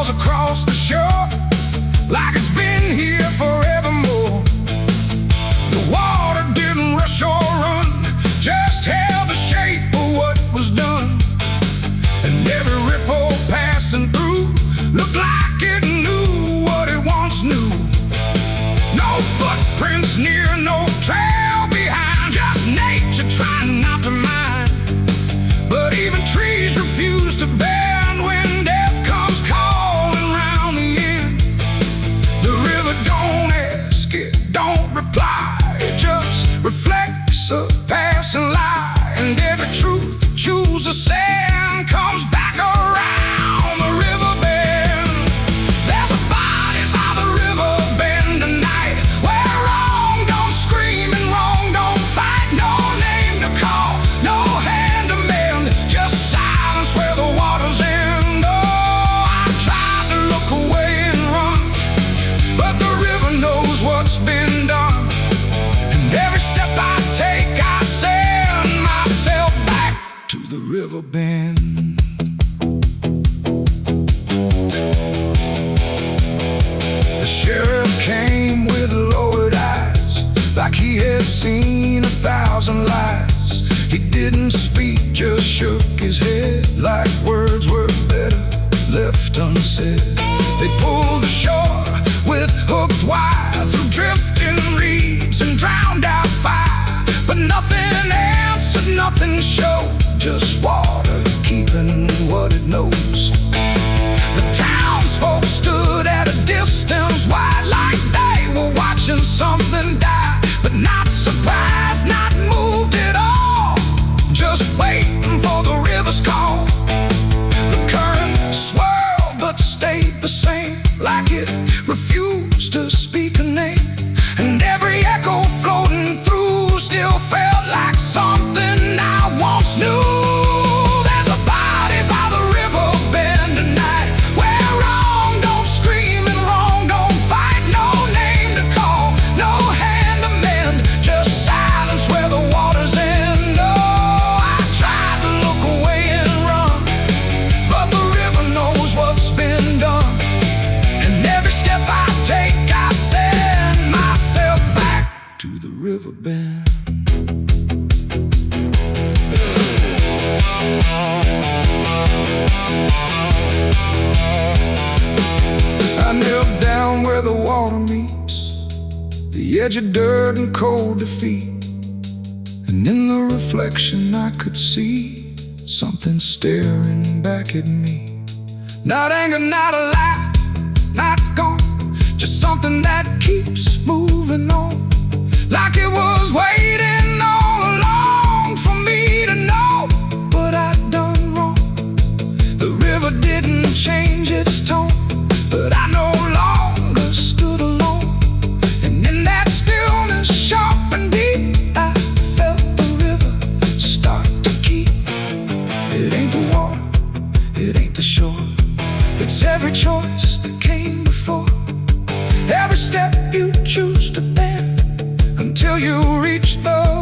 Across the shore, like it's been here forevermore. The water didn't rush or run, just held the shape of what was done. And every ripple passing through looked like it knew what it once knew. No footprints near, no trail behind, just nature trying not to mind. But even trees refuse to bend when death comes calling round the end. The river don't ask, it don't reply, it just reflects a passing lie. And every truth that chooses sand comes back around the river bend. There's a body by the river bend tonight, where wrong don't scream and wrong don't fight. No name to call, no hand to mend, just silence where the water's end. Oh, I tried to look away and run, but the river knows what's been done. And every step I take, I send myself back to the river bend. The sheriff came with lowered eyes, like he had seen 1,000 lies. He didn't speak, just shook his head, like words were better left unsaid. They pulled ashore with hooked wire through drifting reeds and drowned out fire. But nothing answered, nothing showed, just water keeping what it knows. The townsfolk stood at a distance wide, like they were watching something die. But not surprised, not moved at all, just waiting for the river's call. The current swirled but stayed the same, like it refused to speak a name. And every echo floating through still felt like something I once knew. There's a body by the river bend tonight, where wrong don't scream and wrong don't fight. No name to call, no hand to mend, just silence where the water's end. Oh, I tried to look away and run, but the river knows what's been done. And every step I take, I send myself back to the river bend. I knelt down where the water meets the edge of dirt and cold defeat. And in the reflection I could see something staring back at me. Not anger, not a lie, not gone, just something that keeps moving on, like it was waiting all along for me to know what I'd done wrong. The river didn't change its tone, but I no longer stood alone. And in that stillness, sharp and deep, I felt the river start to keep. It ain't the water, it ain't the shore, it's every choice that came before. Every step you choose to bend, until you reach the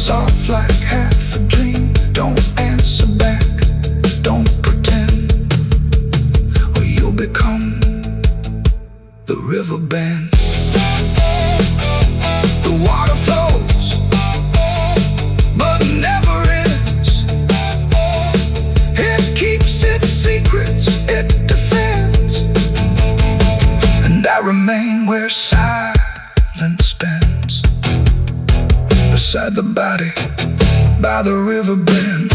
soft like half a dream. Don't answer back, don't pretend, or you'll become the river bend. The water flows, but never ends. It keeps its secrets, it defends. And I remain where silence spends, beside the body, by the river bend.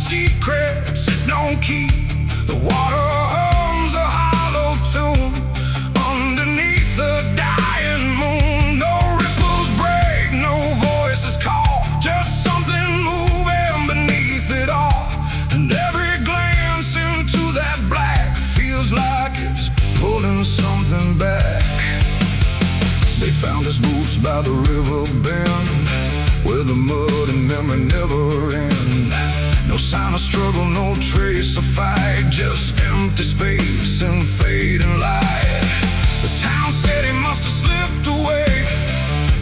Secrets it don't keep. The water hums a hollow tune underneath the dying moon. No ripples break, no voices call, just something moving beneath it all. And every glance into that black feels like it's pulling something back. They found his boots by the river bend, where the mud and memory never end. No sign of struggle, no trace of fight, just empty space and fading light. The town said he must have slipped away,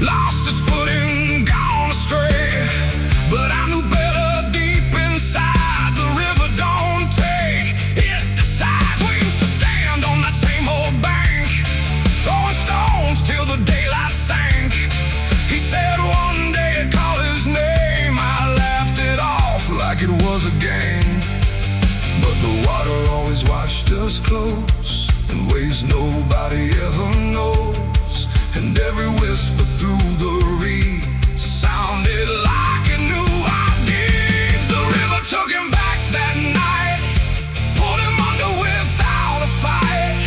lost his footing, gone astray. But I knew better deep inside, the river don't take, it decides. We used to stand on that same old bank, throwing stones till the daylight sank. He said one day I'd call his name, I laughed it off like it was a game. But the water always watched us close, in ways nobody ever knows. And every whisper through the reeds sounded like it knew our deeds. The river took him back that night, pulled him under without a fight.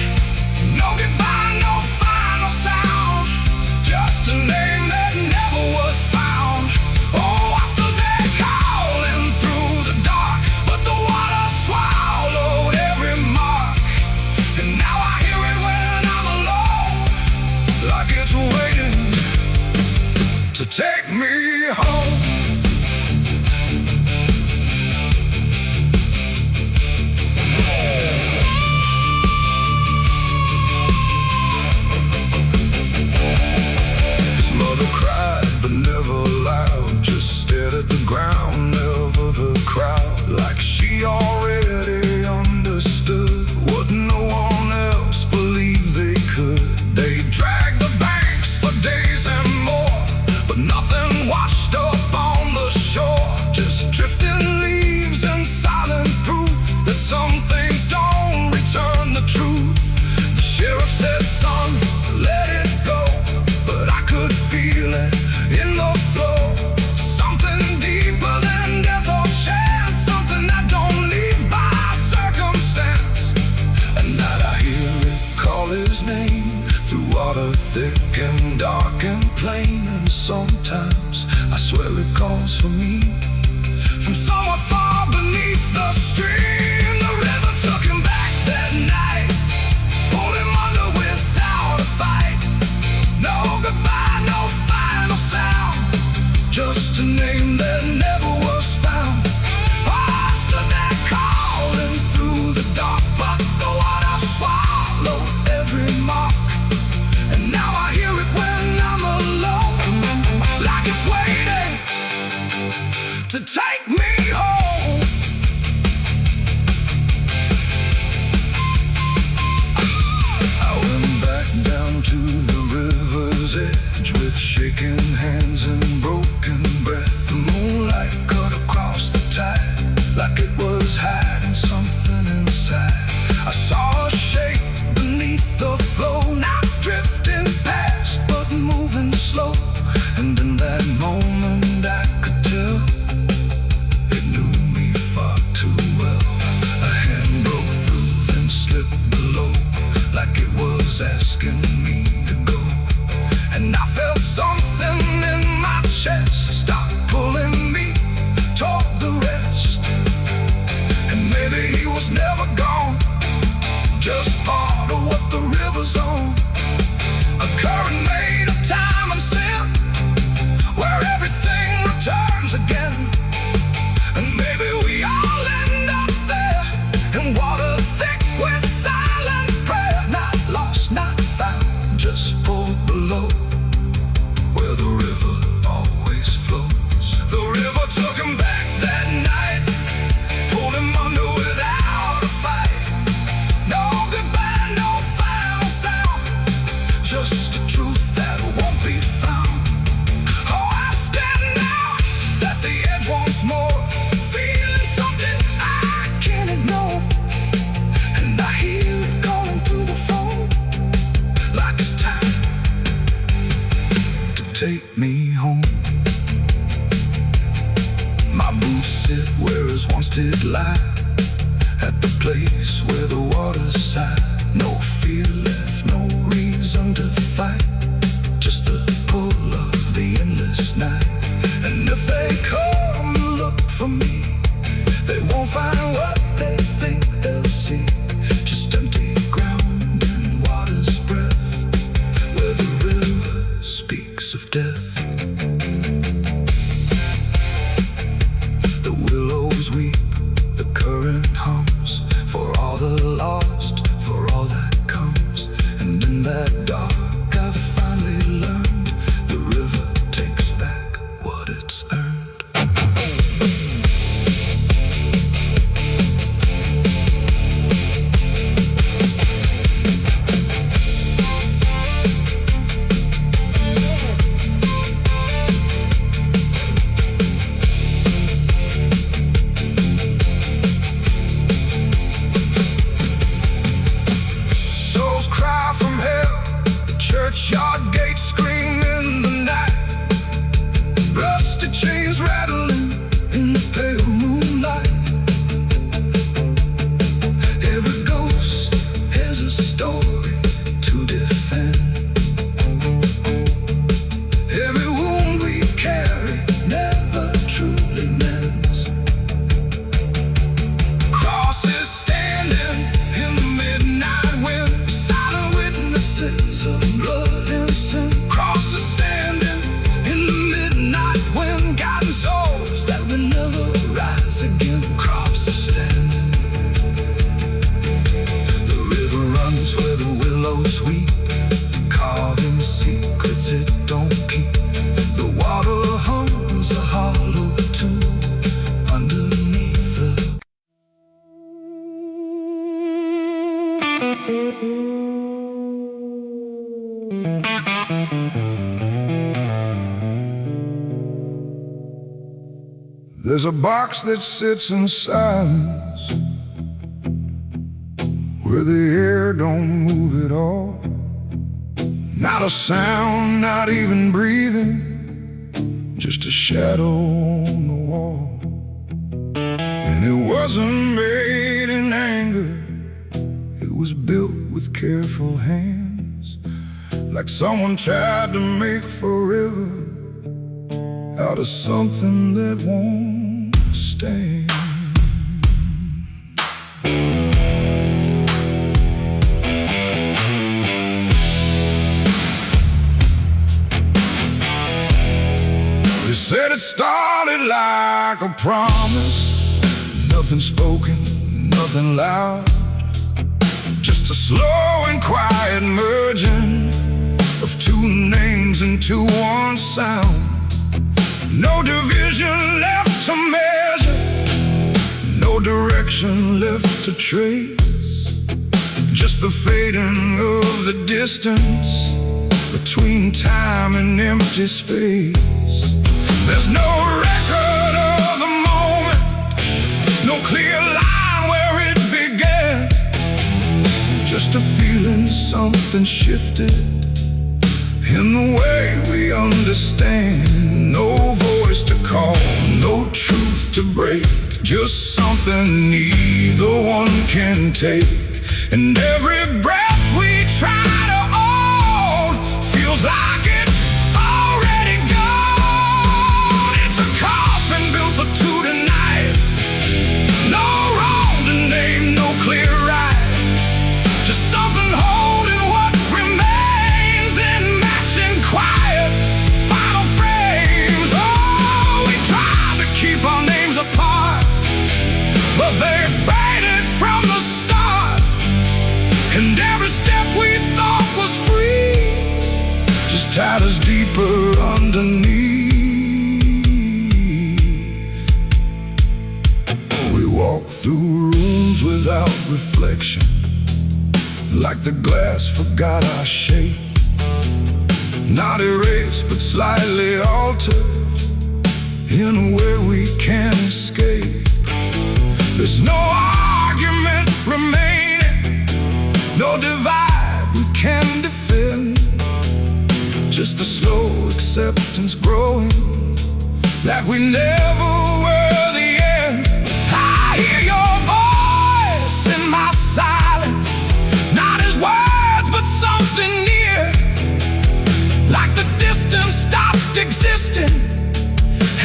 No goodbye, no final sound, just a name that never was found. Oh, I stood there calling through the dark, but the water swallowed every mark. And now I hear it when I'm alone, like it's waiting to take me home. His mother cried, but never loud, just stared at the ground, never the crowd. Like she already understood what no one else believed they could. They dragged the banks for days and more, but nothing washed up on the shore. Just drifting leaves and silent proof that some things don't return the truth. The sheriff said, son, let it go, but I could feel it in the flow. Something deeper than death or chance, something that don't leave by circumstance. At night I hear it call his name, through water thick and dark and plain. And sometimes I swear it calls for me, from somewhere far beneath the stream. The river took him back that night, pulled him under without a fight. No goodbye, no final sound, just a name that never was found. I stood there calling through the dark, but the water swallowed every mark. And now I hear it when I'm alone, like it's waiting just part of what the river's on. A current made of time and sin, where everything returns again. And maybe we all end up there, in water thick with silent prayer. Not lost, not found, just pulled below, where the river always flows. The river took him back that night, pulled him under without a fight. No goodbye, no final sound, just a truth that won't be found. Oh, I stand out at the edge once more, feeling something I can't ignore. And I hear it calling through the phone, like it's time to take me home. My boots sit where his once did lie, at the place where the water sighed. No fear left, no reason to fight, just the pull of the endless night. And if they come to look for me, they won't find what they think they'll see, just empty ground and water's breath, where the river speaks of death. The willows weep, the current hums, for all the lost, for all that comes. And in that dark I finally learned, the river takes back what it's earned. Souls cry from hell, the churchyard gates scream in the night. Rusty chains rattling in the pale moonlight. Every ghost has a story to defend. Every wound we carry never truly mends. Crosses standing in the midnight wind, silent witnesses of blood and sin. Crosses standing in the midnight wind, guiding souls that will never rise again. Crosses standing. The river runs where the willows weep, carving secrets it don't keep. The water hums a hollow tune underneath the There's a box that sits in silence, where the air don't move at all. Not a sound, not even breathing, just a shadow on the wall. And it wasn't made in anger, it was built with careful hands, like someone tried to make forever out of something that won't stand. They said it started like a promise, nothing spoken, nothing loud, just a slow and quiet merging of two names into one sound. No division left to measure, no direction left to trace, just the fading of the distance between time and empty space. There's no record of the moment, no clear line where it began, just a feeling something shifted in the way we understand. No voice to call, no truth to break, just something neither one can take. And every breath we try to hold feels like it's already gone. It's a coffin built for two tonight, no wrong to name, no clear right, They faded from the start, and every step we thought was free just tied us deeper underneath. We walked through rooms without reflection, like the glass forgot our shape. Not erased, but slightly altered in a way we can't escape. There's no argument remaining, no divide we can defend, just a slow acceptance growing that we never were the end. I hear your voice in my silence, not as words but something near, like the distance stopped existing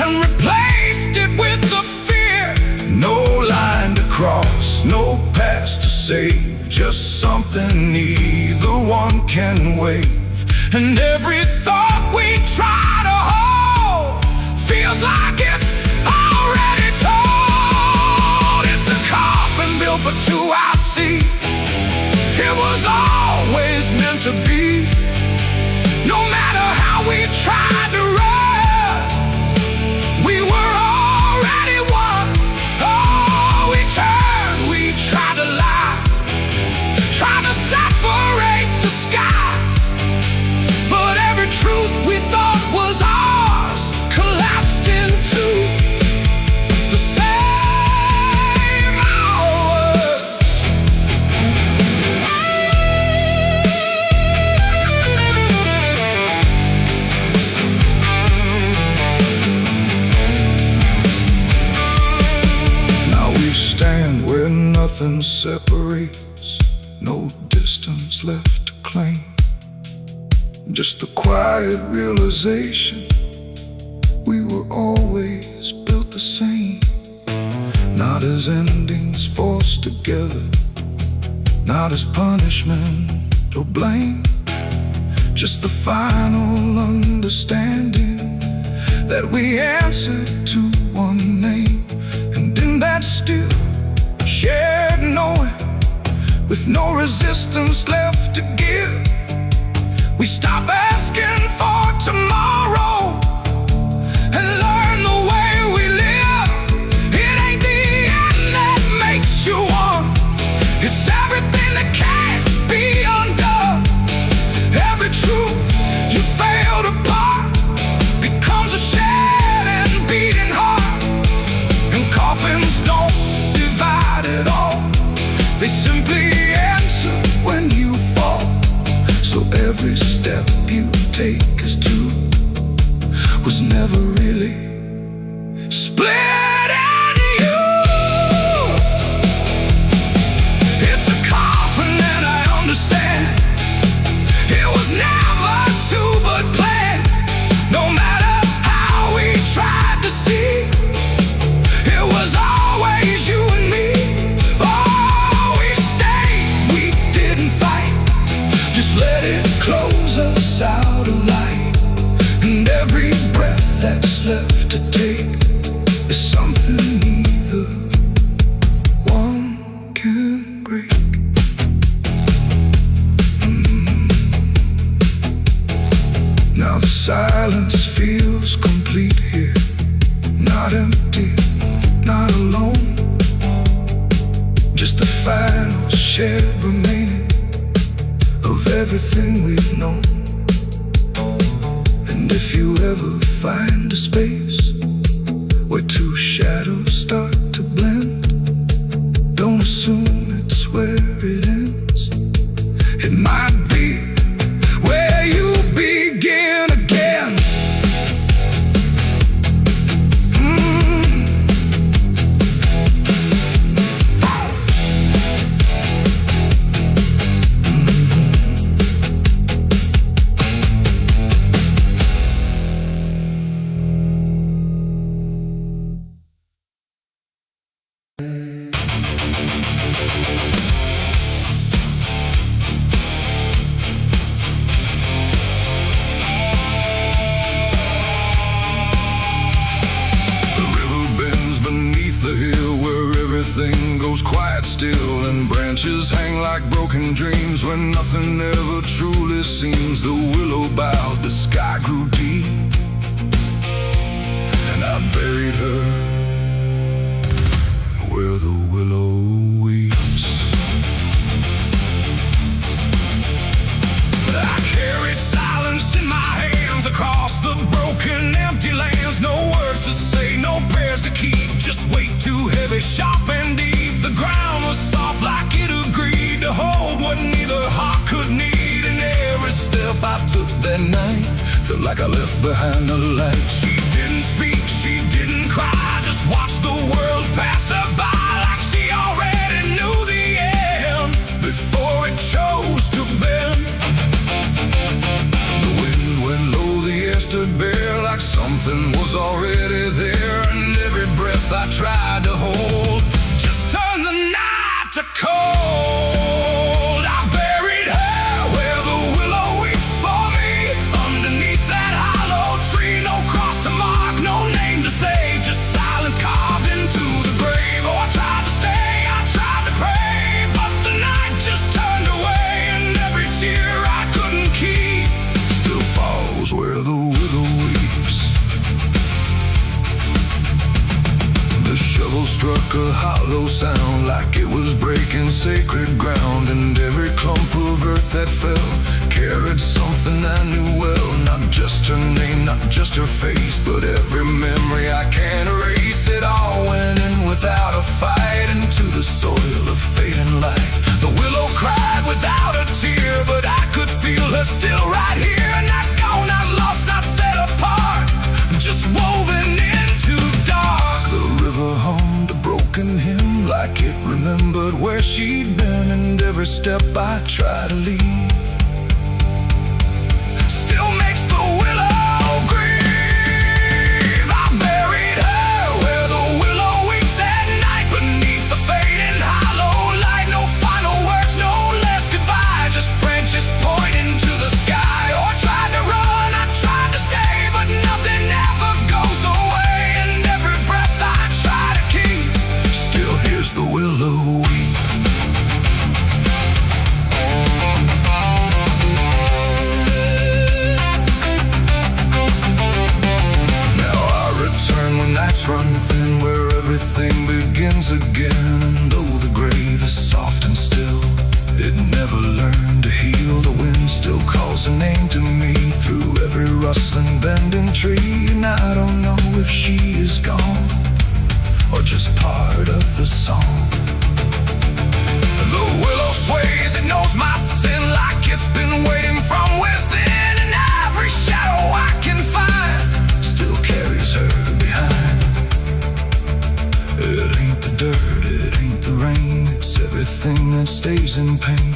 and replaced it with the fear. No line to cross, no past to save, just something neither one can wave. And every thought we try to hold feels like it's already told. It's a coffin built for two, I see. It was always meant to be. No matter how we tried to run, we were already one. Oh, we turned, we tried to lie, tried to separate the sky, but every truth we thought was ours collapsed into the same hours. Now we stand where nothing separates, no distance left to claim, just the quiet realization we were always built the same. Not as endings forced together, not as punishment or blame, just the final understanding that we answered to one name. And in that still shared knowing, with no resistance left to give, we stop asking for tomorrow and learn the way we live. It ain't the end that makes you one, it's everything that can't be undone. Every truth you failed apart becomes a shed and beating heart. And coffins don't divide at all, they simply answer when you fall. So every step you take as two was never really split into you. It's a coffin and I understand, it was never two but planned. No matter how we tried to see, it was always you and me. Oh, we stayed, we didn't fight, just let it close us out of light. And every breath that's left to take is something neither one can break. Now the silence feels complete here, not empty, not alone, just the final shared remaining of everything we've known. And if you ever find a space where two shadows start to blend, don't assume it's where it ends. It might be where you begin again. The hill where everything goes quiet still, and branches hang like broken dreams when nothing ever truly seems. The willow bowed, the sky grew deep, and I buried her where the willow weeps. I carried silence in my hands across the broken, empty lands. No words to say, no prayers to keep, just weight too heavy, sharp and deep. The ground was soft like it agreed to hold what neither heart could need. And every step I took that night felt like I left behind the light. She didn't speak, she didn't cry, just watched the world pass her by like she already knew the end before it chose to bend. The wind went low, the air stood bare like something was already there, and every breath I tried to hold just turned the night to cold. I buried her where the willow weeps for me, underneath that hollow tree. No cross to mark, no name to save, just silence carved into the grave. Oh, I tried to stay, I tried to pray, but the night just turned away, and every tear I couldn't keep still falls where the willow weeps. The shovel struck a hollow sound like it was breaking sacred ground, and every clump of earth that fell carried something I knew well. Not just her name, not just her face, but every memory I can't erase. It all went in without a fight into the soil of fading light. The willow cried without a tear, but I could feel her still right here. Not gone, not lost, not set apart, just woven into dark. The river hummed a broken hymn like it remembered where she'd been, and every step I try to leave still makes the willow grieve. I buried her where the willow weeps at night, beneath the fading hollow light. No final words, no less goodbye, just branches pointing to the sky. Oh, I tried to run, I tried to stay, but nothing ever goes away, and every breath I try to keep still hears the willow weep. Run thin where everything begins again, and though the grave is soft and still, it never learned to heal. The wind still calls a name to me through every rustling bending tree, and I don't know if she is gone or just part of the song. The willow sways, it knows my sin like it's been waiting from within, and every shadow I can find still carries her behind. It ain't the dirt, it ain't the rain, it's everything that stays in pain.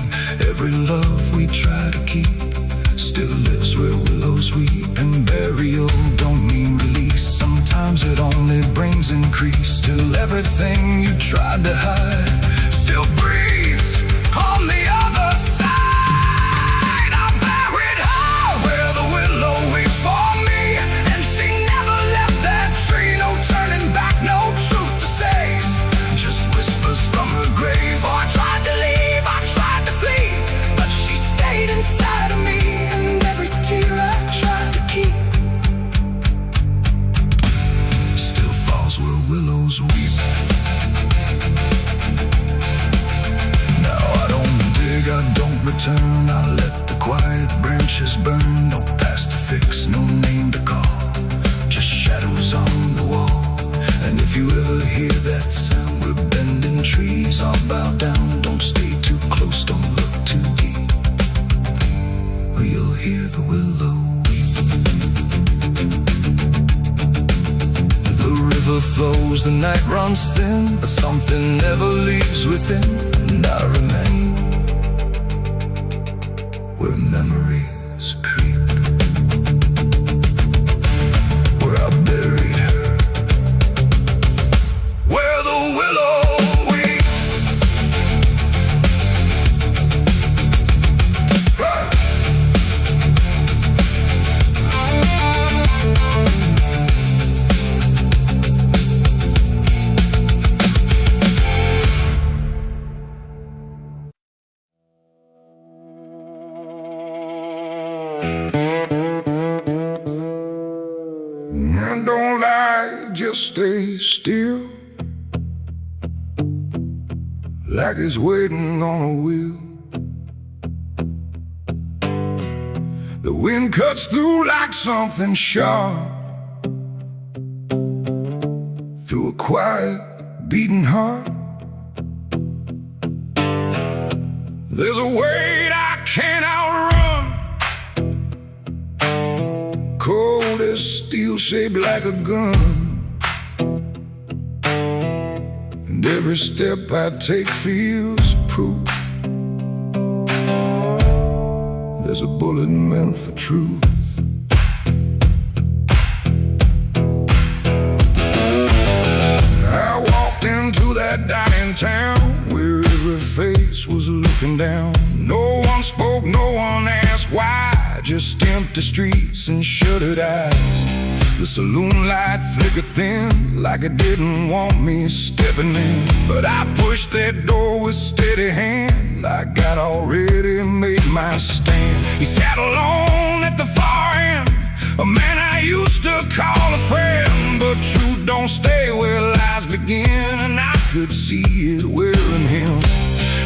Every love we try to keep still lives where willows weep, and burial don't mean release. Sometimes it only brings increase. Still everything you tried to hide still breathes on the other side. I buried her where the willow weeps for me, and she never left that tree. No turning back, no truth to save, just whispers from her grave. Oh, I tried to leave, I tried to flee, but she stayed inside of me, and every tear I tried to keep still falls where willows weep. Now I don't dig, I don't return, I let the quiet branches burn. No past to fix, no name to call, just shadows on the wall. And if you ever hear that sound, we're bending trees, I'll bow down. Don't stay too close, don't look too deep, or you'll hear the willow weep. The river flows, the night runs thin, but something never leaves within, and I remain where memories creep, where I buried her, where the willow weeps. stays still, like it's waiting on a wheel. The wind cuts through like something sharp, through a quiet, beating heart. There's a weight I can't outrun, cold as steel, shaped like a gun. And every step I take feels proof there's a bullet meant for truth. I walked into that dining town where every face was looking down. No one spoke, no one asked why, just empty streets and shuttered eyes. The saloon light flickered thin, like it didn't want me stepping in. But I pushed that door with steady hand, like I'd already made my stand. He sat alone at the far end, a man I used to call a friend. But truth don't stay where lies begin, and I could see it wearing him.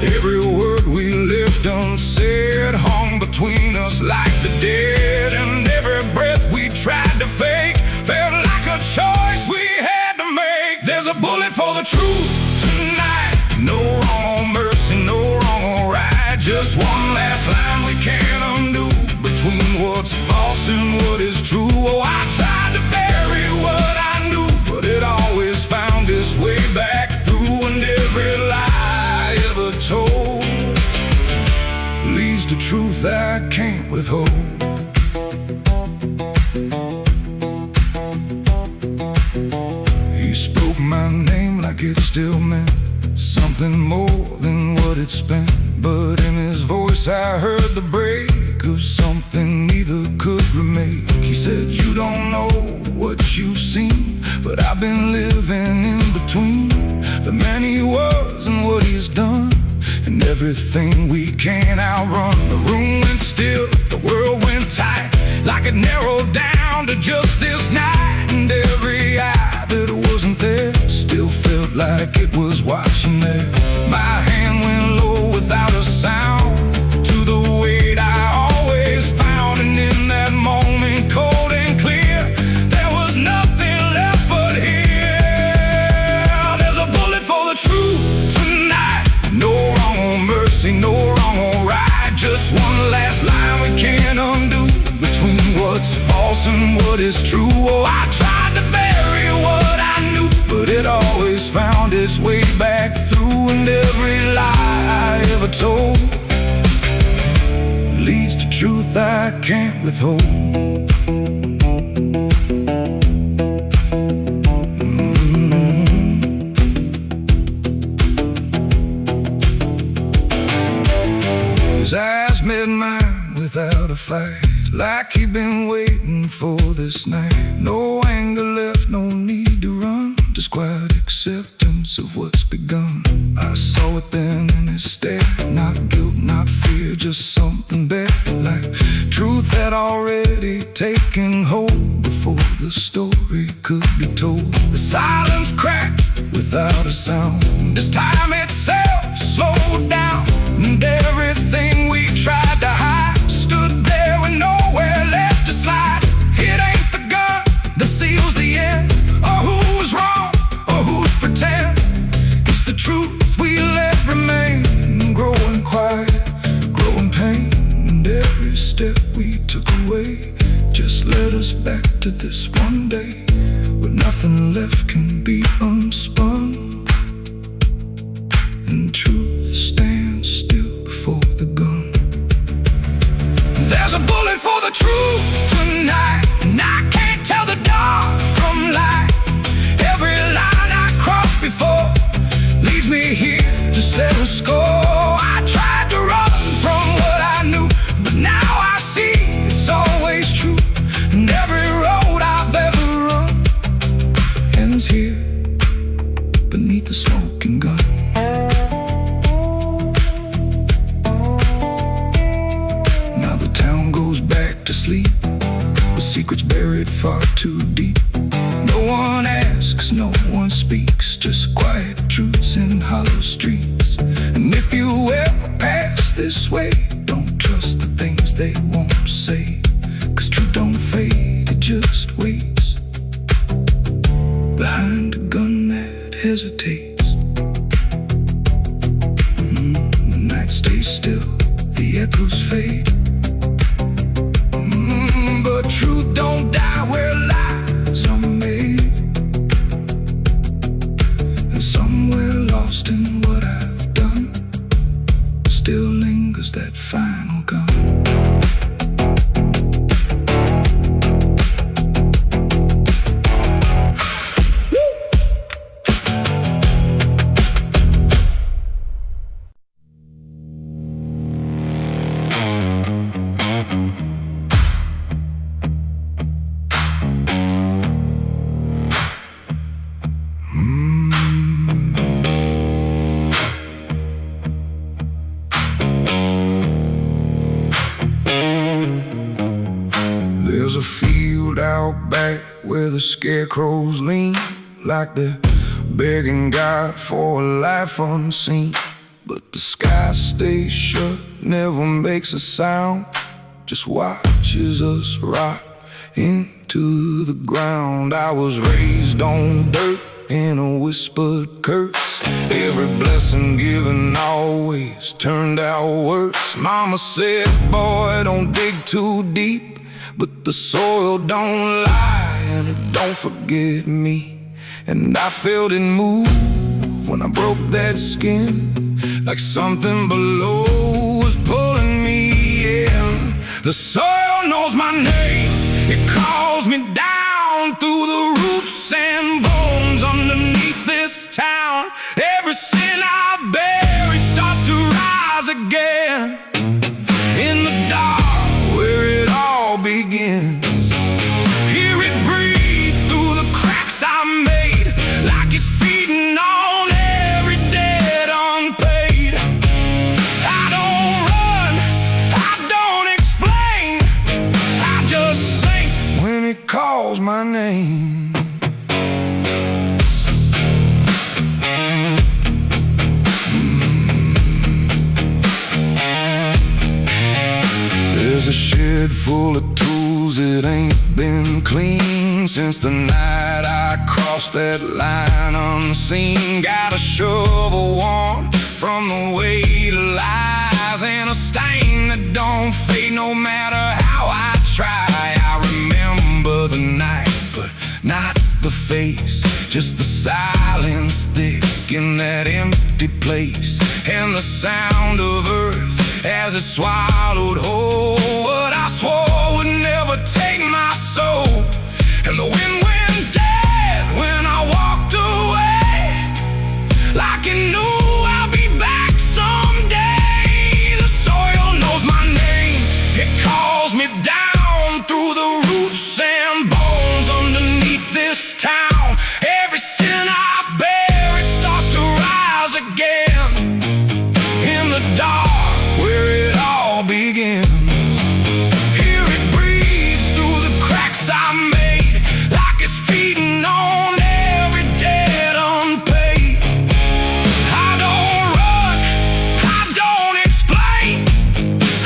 Every word we left unsaid hung between us like the dead. And every breath we tried to fake felt like a choice we had to make. There's a bullet for the truth tonight, no wrong or mercy, no wrong or right. Just one last line we can't undo, between what's false and what is true. Oh, I tried to bury what I knew, but it always found its way back through. And every lie ever told leads to truth I can't withhold. He spoke my name like it still meant something more than what it spent. But in his voice I heard the break of something neither could remake. He said, you don't know what you've seen, but I've been living in between the man he was and what he's done, and everything we can't outrun. The room went still, the world went tight, like it narrowed down to just this night. And every eye that wasn't there still felt like it was watching there. My hand went low without a sound to the weight I always found. And in that moment, cold and clear, there was nothing left but here. There's a bullet for the truth tonight, no wrong or mercy, no wrong or right. Just one last line we can't undo, between what's false and what is true. Oh, I tried to bury what I knew, but it always found its way back through. And every lie I ever told leads to truth I can't withhold. His eyes met mine without a fight, like he'd been waiting for this night. No anger left, no need to run, just quiet acceptance of what's begun. I saw it then in his stare, not guilt, not fear, just something better, like truth had already taken hold before the story could be told. The silence cracked without a sound, this time itself slowed down, and everything we tried to hide stood there with nowhere left to slide. It ain't the gun that seals the end, or who's wrong, or who's pretend. It's the truth we let remain, growing quiet, growing pain. And every step we took away just led us back to this one day, where nothing left can be unspun, and truth stands still before the gun. There's a bullet for the truth tonight, and I can't tell the dark from light. Every line I crossed before leads me here to settle score. I tried to run from what I knew, but now I see it's always true. And every road I've ever run ends here beneath the smoking gun. Now the town goes back to sleep, with secrets buried far too deep. No one asks, shadows fade. But truth don't die where lies are made. And somewhere lost in what I've done still lingers that final gun. There's a field out back where the scarecrows lean, like they're begging God for a life unseen. But the sky stays shut, never makes a sound, just watches us rot into the ground. I was raised on dirt in a whispered curse. Every blessing given always turned out worse. Mama said, boy, don't dig too deep, but the soil don't lie and it don't forget me. And I felt it move when I broke that skin, like something below was pulling me in. The soil knows my name, it calls me down through the roots and bones underneath this town. Every sin I bury starts to rise again in the dark where it all begins. Hear it breathe through the cracks I made, like it's feeding on every debt unpaid. I don't run, I don't explain, I just sink when it calls my name. There's a shed full of tools that ain't been clean since the night I crossed that line unseen. Got a shovel worn from the weight of lies, and a stain that don't fade no matter how I try. I remember the night, but not the face, just the silence thick in that empty place, and the sound of earth as it swallowed whole what I swore would never take my soul. And the wind went dead when I walked away, like it knew I'll be back someday. The soil knows my name, it calls me down through the roots and bones underneath this town. Every sin I bear, it starts to rise again in the dark where it all begins. Hear it breathe through the cracks I made, like it's feeding on every debt unpaid. I don't run, I don't explain,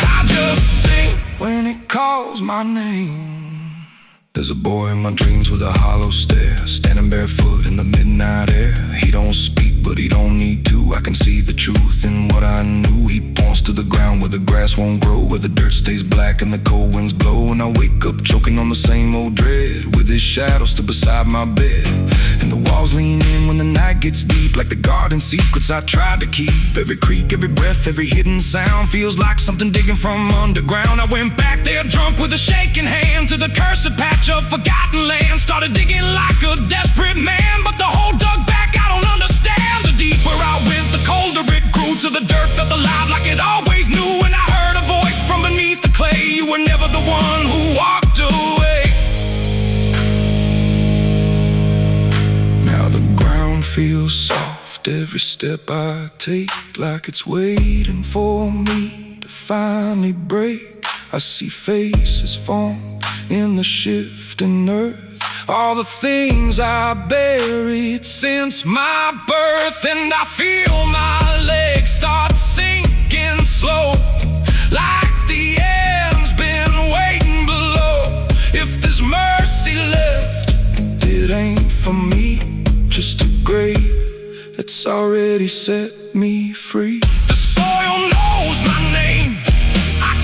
I just sing when it calls my name. There's a boy in my dreams with a hollow stare, standing barefoot in the midnight air. He don't speak, but he don't need to. I can see the truth in what I knew. He points to the ground where the grass won't grow, where the dirt stays black and the cold winds blow. And I wake up choking on the same old dread, with his shadow still beside my bed. And the walls lean in when the night gets deep, like the garden secrets I tried to keep. Every creak, every breath, every hidden sound feels like something digging from underground. I went back there drunk with a shaking hand to the cursed patch of forgotten land. Started digging like a desperate man, but the hole dug back, I don't understand. The deeper I went, the colder it grew, till the dirt felt alive like it always knew. And I heard a voice from beneath the clay, you were never the one who walked away. Now the ground feels soft, every step I take, like it's waiting for me to finally break. I see faces form in the shifting earth, all the things I buried since my birth. And I feel my legs start sinking slow, like the end's been waiting below. If there's mercy left, it ain't for me, just a grave that's already set me free. The soil knows my name, I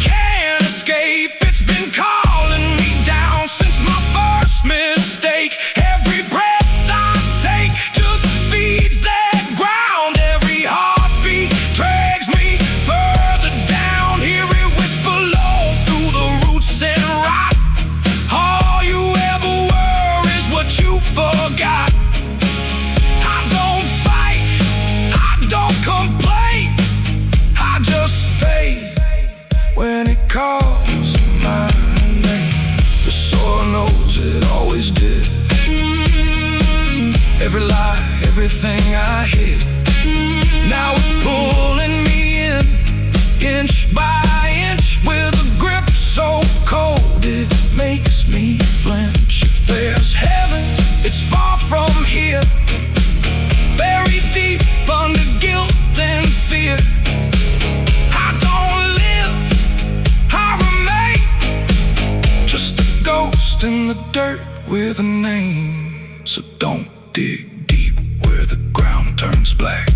with a name. So don't dig deep where the ground turns black.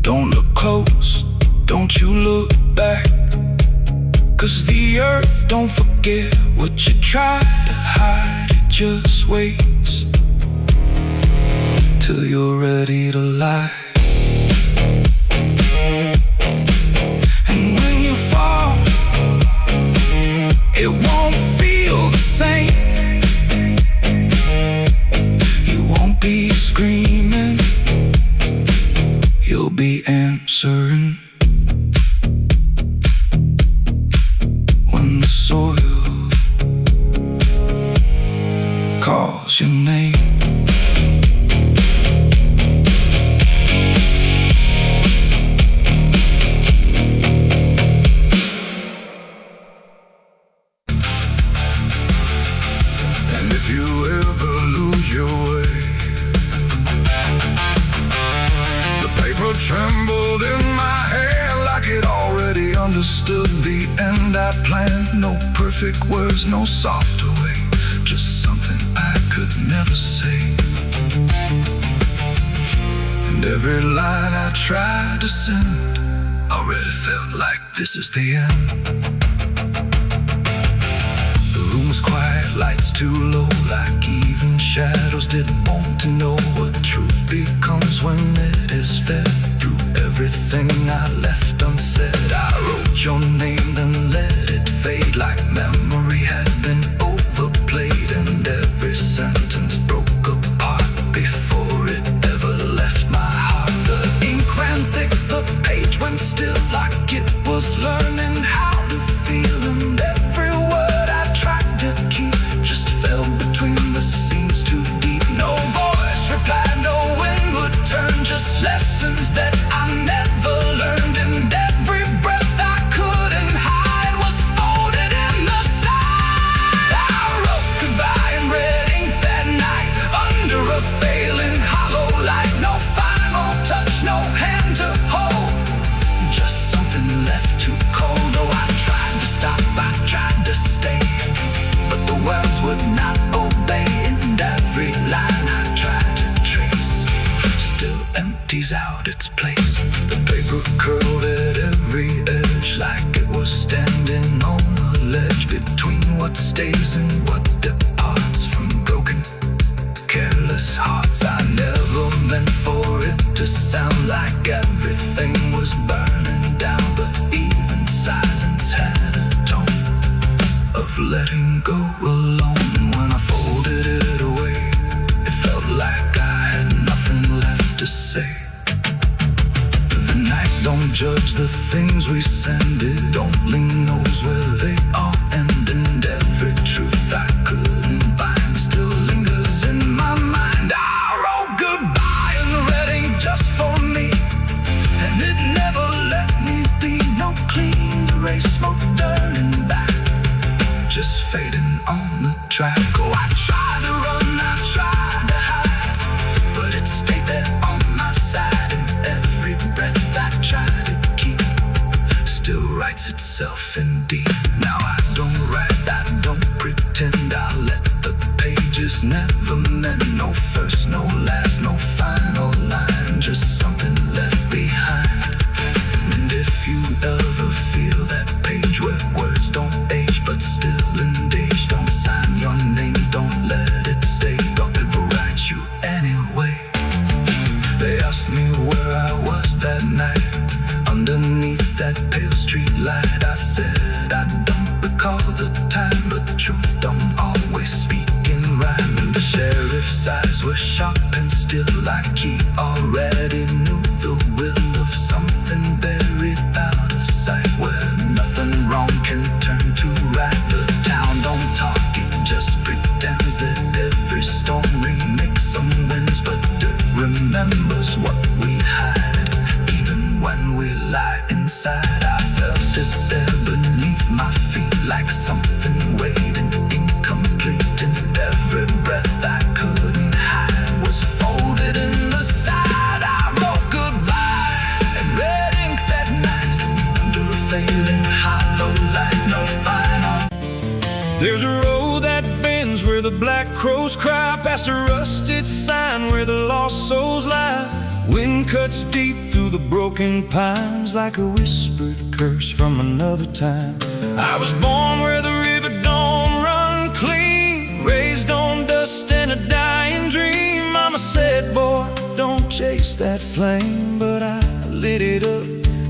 Don't look close, don't you look back. 'Cause the earth don't forget what you try to hide. It just waits till you're ready to lie. And when you fall, it won't feel the same. You won't be screaming, you'll be answering. When the soil calls your name. And if you ever lose your way, the paper trembled in my hand like it already understood the end I planned. No perfect words, no softer way, just something I could never say. And every line I tried to send already felt like this is the end. The room was quiet, lights too low, like even shadows didn't want to know what truth becomes when it is fed. Through everything I left unsaid, I wrote your name, then let it fade like memory had been overplayed. And every sentence broke apart before it ever left my heart. The ink ran thick, the page went still, like it was learning how to feel. And every word I tried to keep just fell between the seams too deep. No voice replied, no wind would turn, just lessons that I never learned. And every breath I couldn't hide was folded in the side. I wrote goodbye in red ink that night, under a failing hollow light. No final touch, no hand to hold, just something left too cold. Oh, I tried to stop, I tried to stay, but the words would not obey. And every line I tried to trace still empties out its place. The paper curled at every edge like it was standing on a ledge between what stays and what departs from broken, careless hearts. I never meant for it to sound like everything was burning down, but even silence had a tone of letting go alone. When I folded it away, it felt like I had nothing left to say. The night don't judge the things we send, it only knows where they all end. And every truth I couldn't bind still lingers in my mind. I wrote goodbye in red ink just for me, and it never let me be. No clean erase, smoke turning back, just fading on the track. Oh, I tried to run, I tried to hide, but it stayed there on my side. And every breath I tried to keep still writes itself in deep. Now I don't write, I don't pretend, I let the pages never meant. No first, no last, no final line, just something left behind. And if you ever feel that page where words don't age but still engage, don't sign your name, don't let it stay, don't ever write you anyway. They asked me where I was that night, underneath that pale street light. I said I don't recall the time, but truth don't always speak in rhyme. And the sheriff's eyes were sharp and still, like he already knew the will of something buried out of sight, where nothing wrong can turn to right. The town don't talk, it just pretends that every storm ring makes some winds, but it remembers what we hide. Even when we lie inside, I felt it there beneath my feet, like something waiting incomplete. And every breath I couldn't hide was folded in the side. I wrote goodbye in red ink that night, under a failing hollow light. No final. There's a road that bends where the black crow crows cry past a rusted sign where the lost souls lie. Wind cuts deep through the broken pines like a whispered curse from another time. I was born where the river don't run clean, raised on dust and a dying dream. Mama said, boy, don't chase that flame, but I lit it up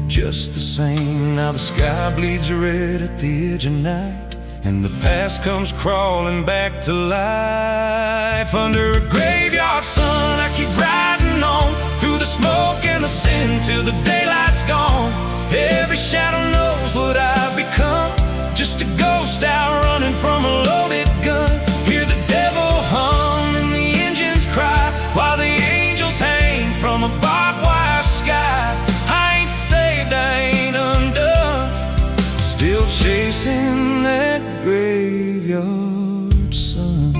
just the same. Now the sky bleeds red at the edge of night, and the past comes crawling back to life. Under a graveyard sun, I keep riding on through the smoke and the sin till the daylight's gone. Every shadow knows what I've become, just a ghost out running from a loaded gun. Hear the devil hum and the engines cry while the angels hang from a barbed wire sky. I ain't saved, I ain't undone, still chasing that graveyard sun.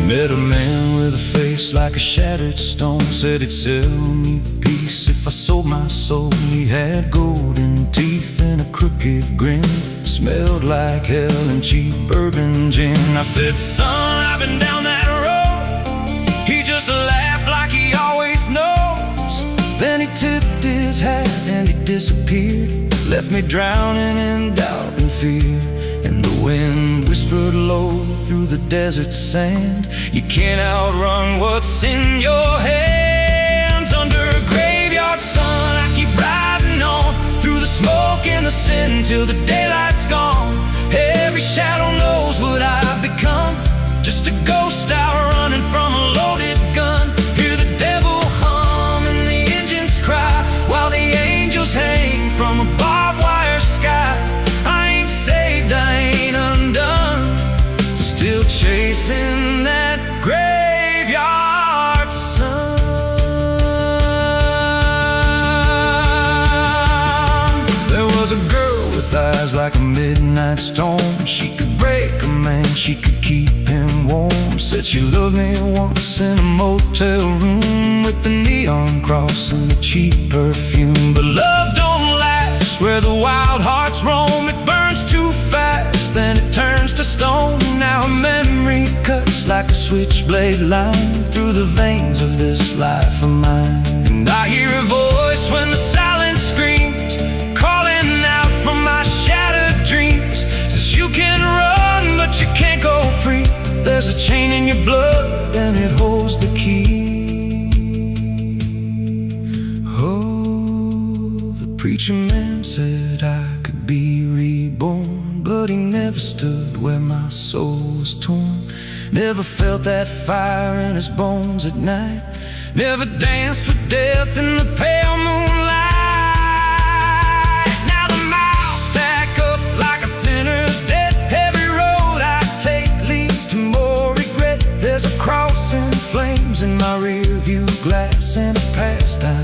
Met a man with a face like a shattered stone, said he'd sell me peace if I sold my soul. He had golden teeth and a crooked grin, smelled like hell and cheap bourbon gin. I said, son, I've been down that road. He just laughed like he always knows. Then he tipped his hat and he disappeared, left me drowning in doubt and fear. And the wind whispered low through the desert sand, you can't outrun what's in your hands. Under a graveyard sun, I keep riding on through the smoke and the sin till the daylight's gone. Every shadow knows what I've become, just a ghost out running from a loaded gun. Hear the devil hum and the engines cry while the angels hang from a barbed wire sky. I ain't saved, I ain't undone, still chasing that graveyard sun. There was a girl with eyes like a midnight storm. She could break a man, she could keep him warm. Said she loved me once in a motel room with the neon cross and the cheap perfume. But love don't last where the wild hearts roam. It burns too fast, then it turns to stone. Now a memory cuts like a switchblade line through the veins of this life of mine. And I hear a voice when the silence screams, calling out from my shattered dreams. Says you can run, but you can't go free. There's a chain in your blood and it holds the key. Oh, the preacher man said I could be reborn, but he never stood where my soul was torn. Never felt that fire in his bones at night, never danced with death in the pale moonlight. Now the miles stack up like a sinner's debt. Every road I take leads to more regret. There's a cross in flames in my rear view glass and a past I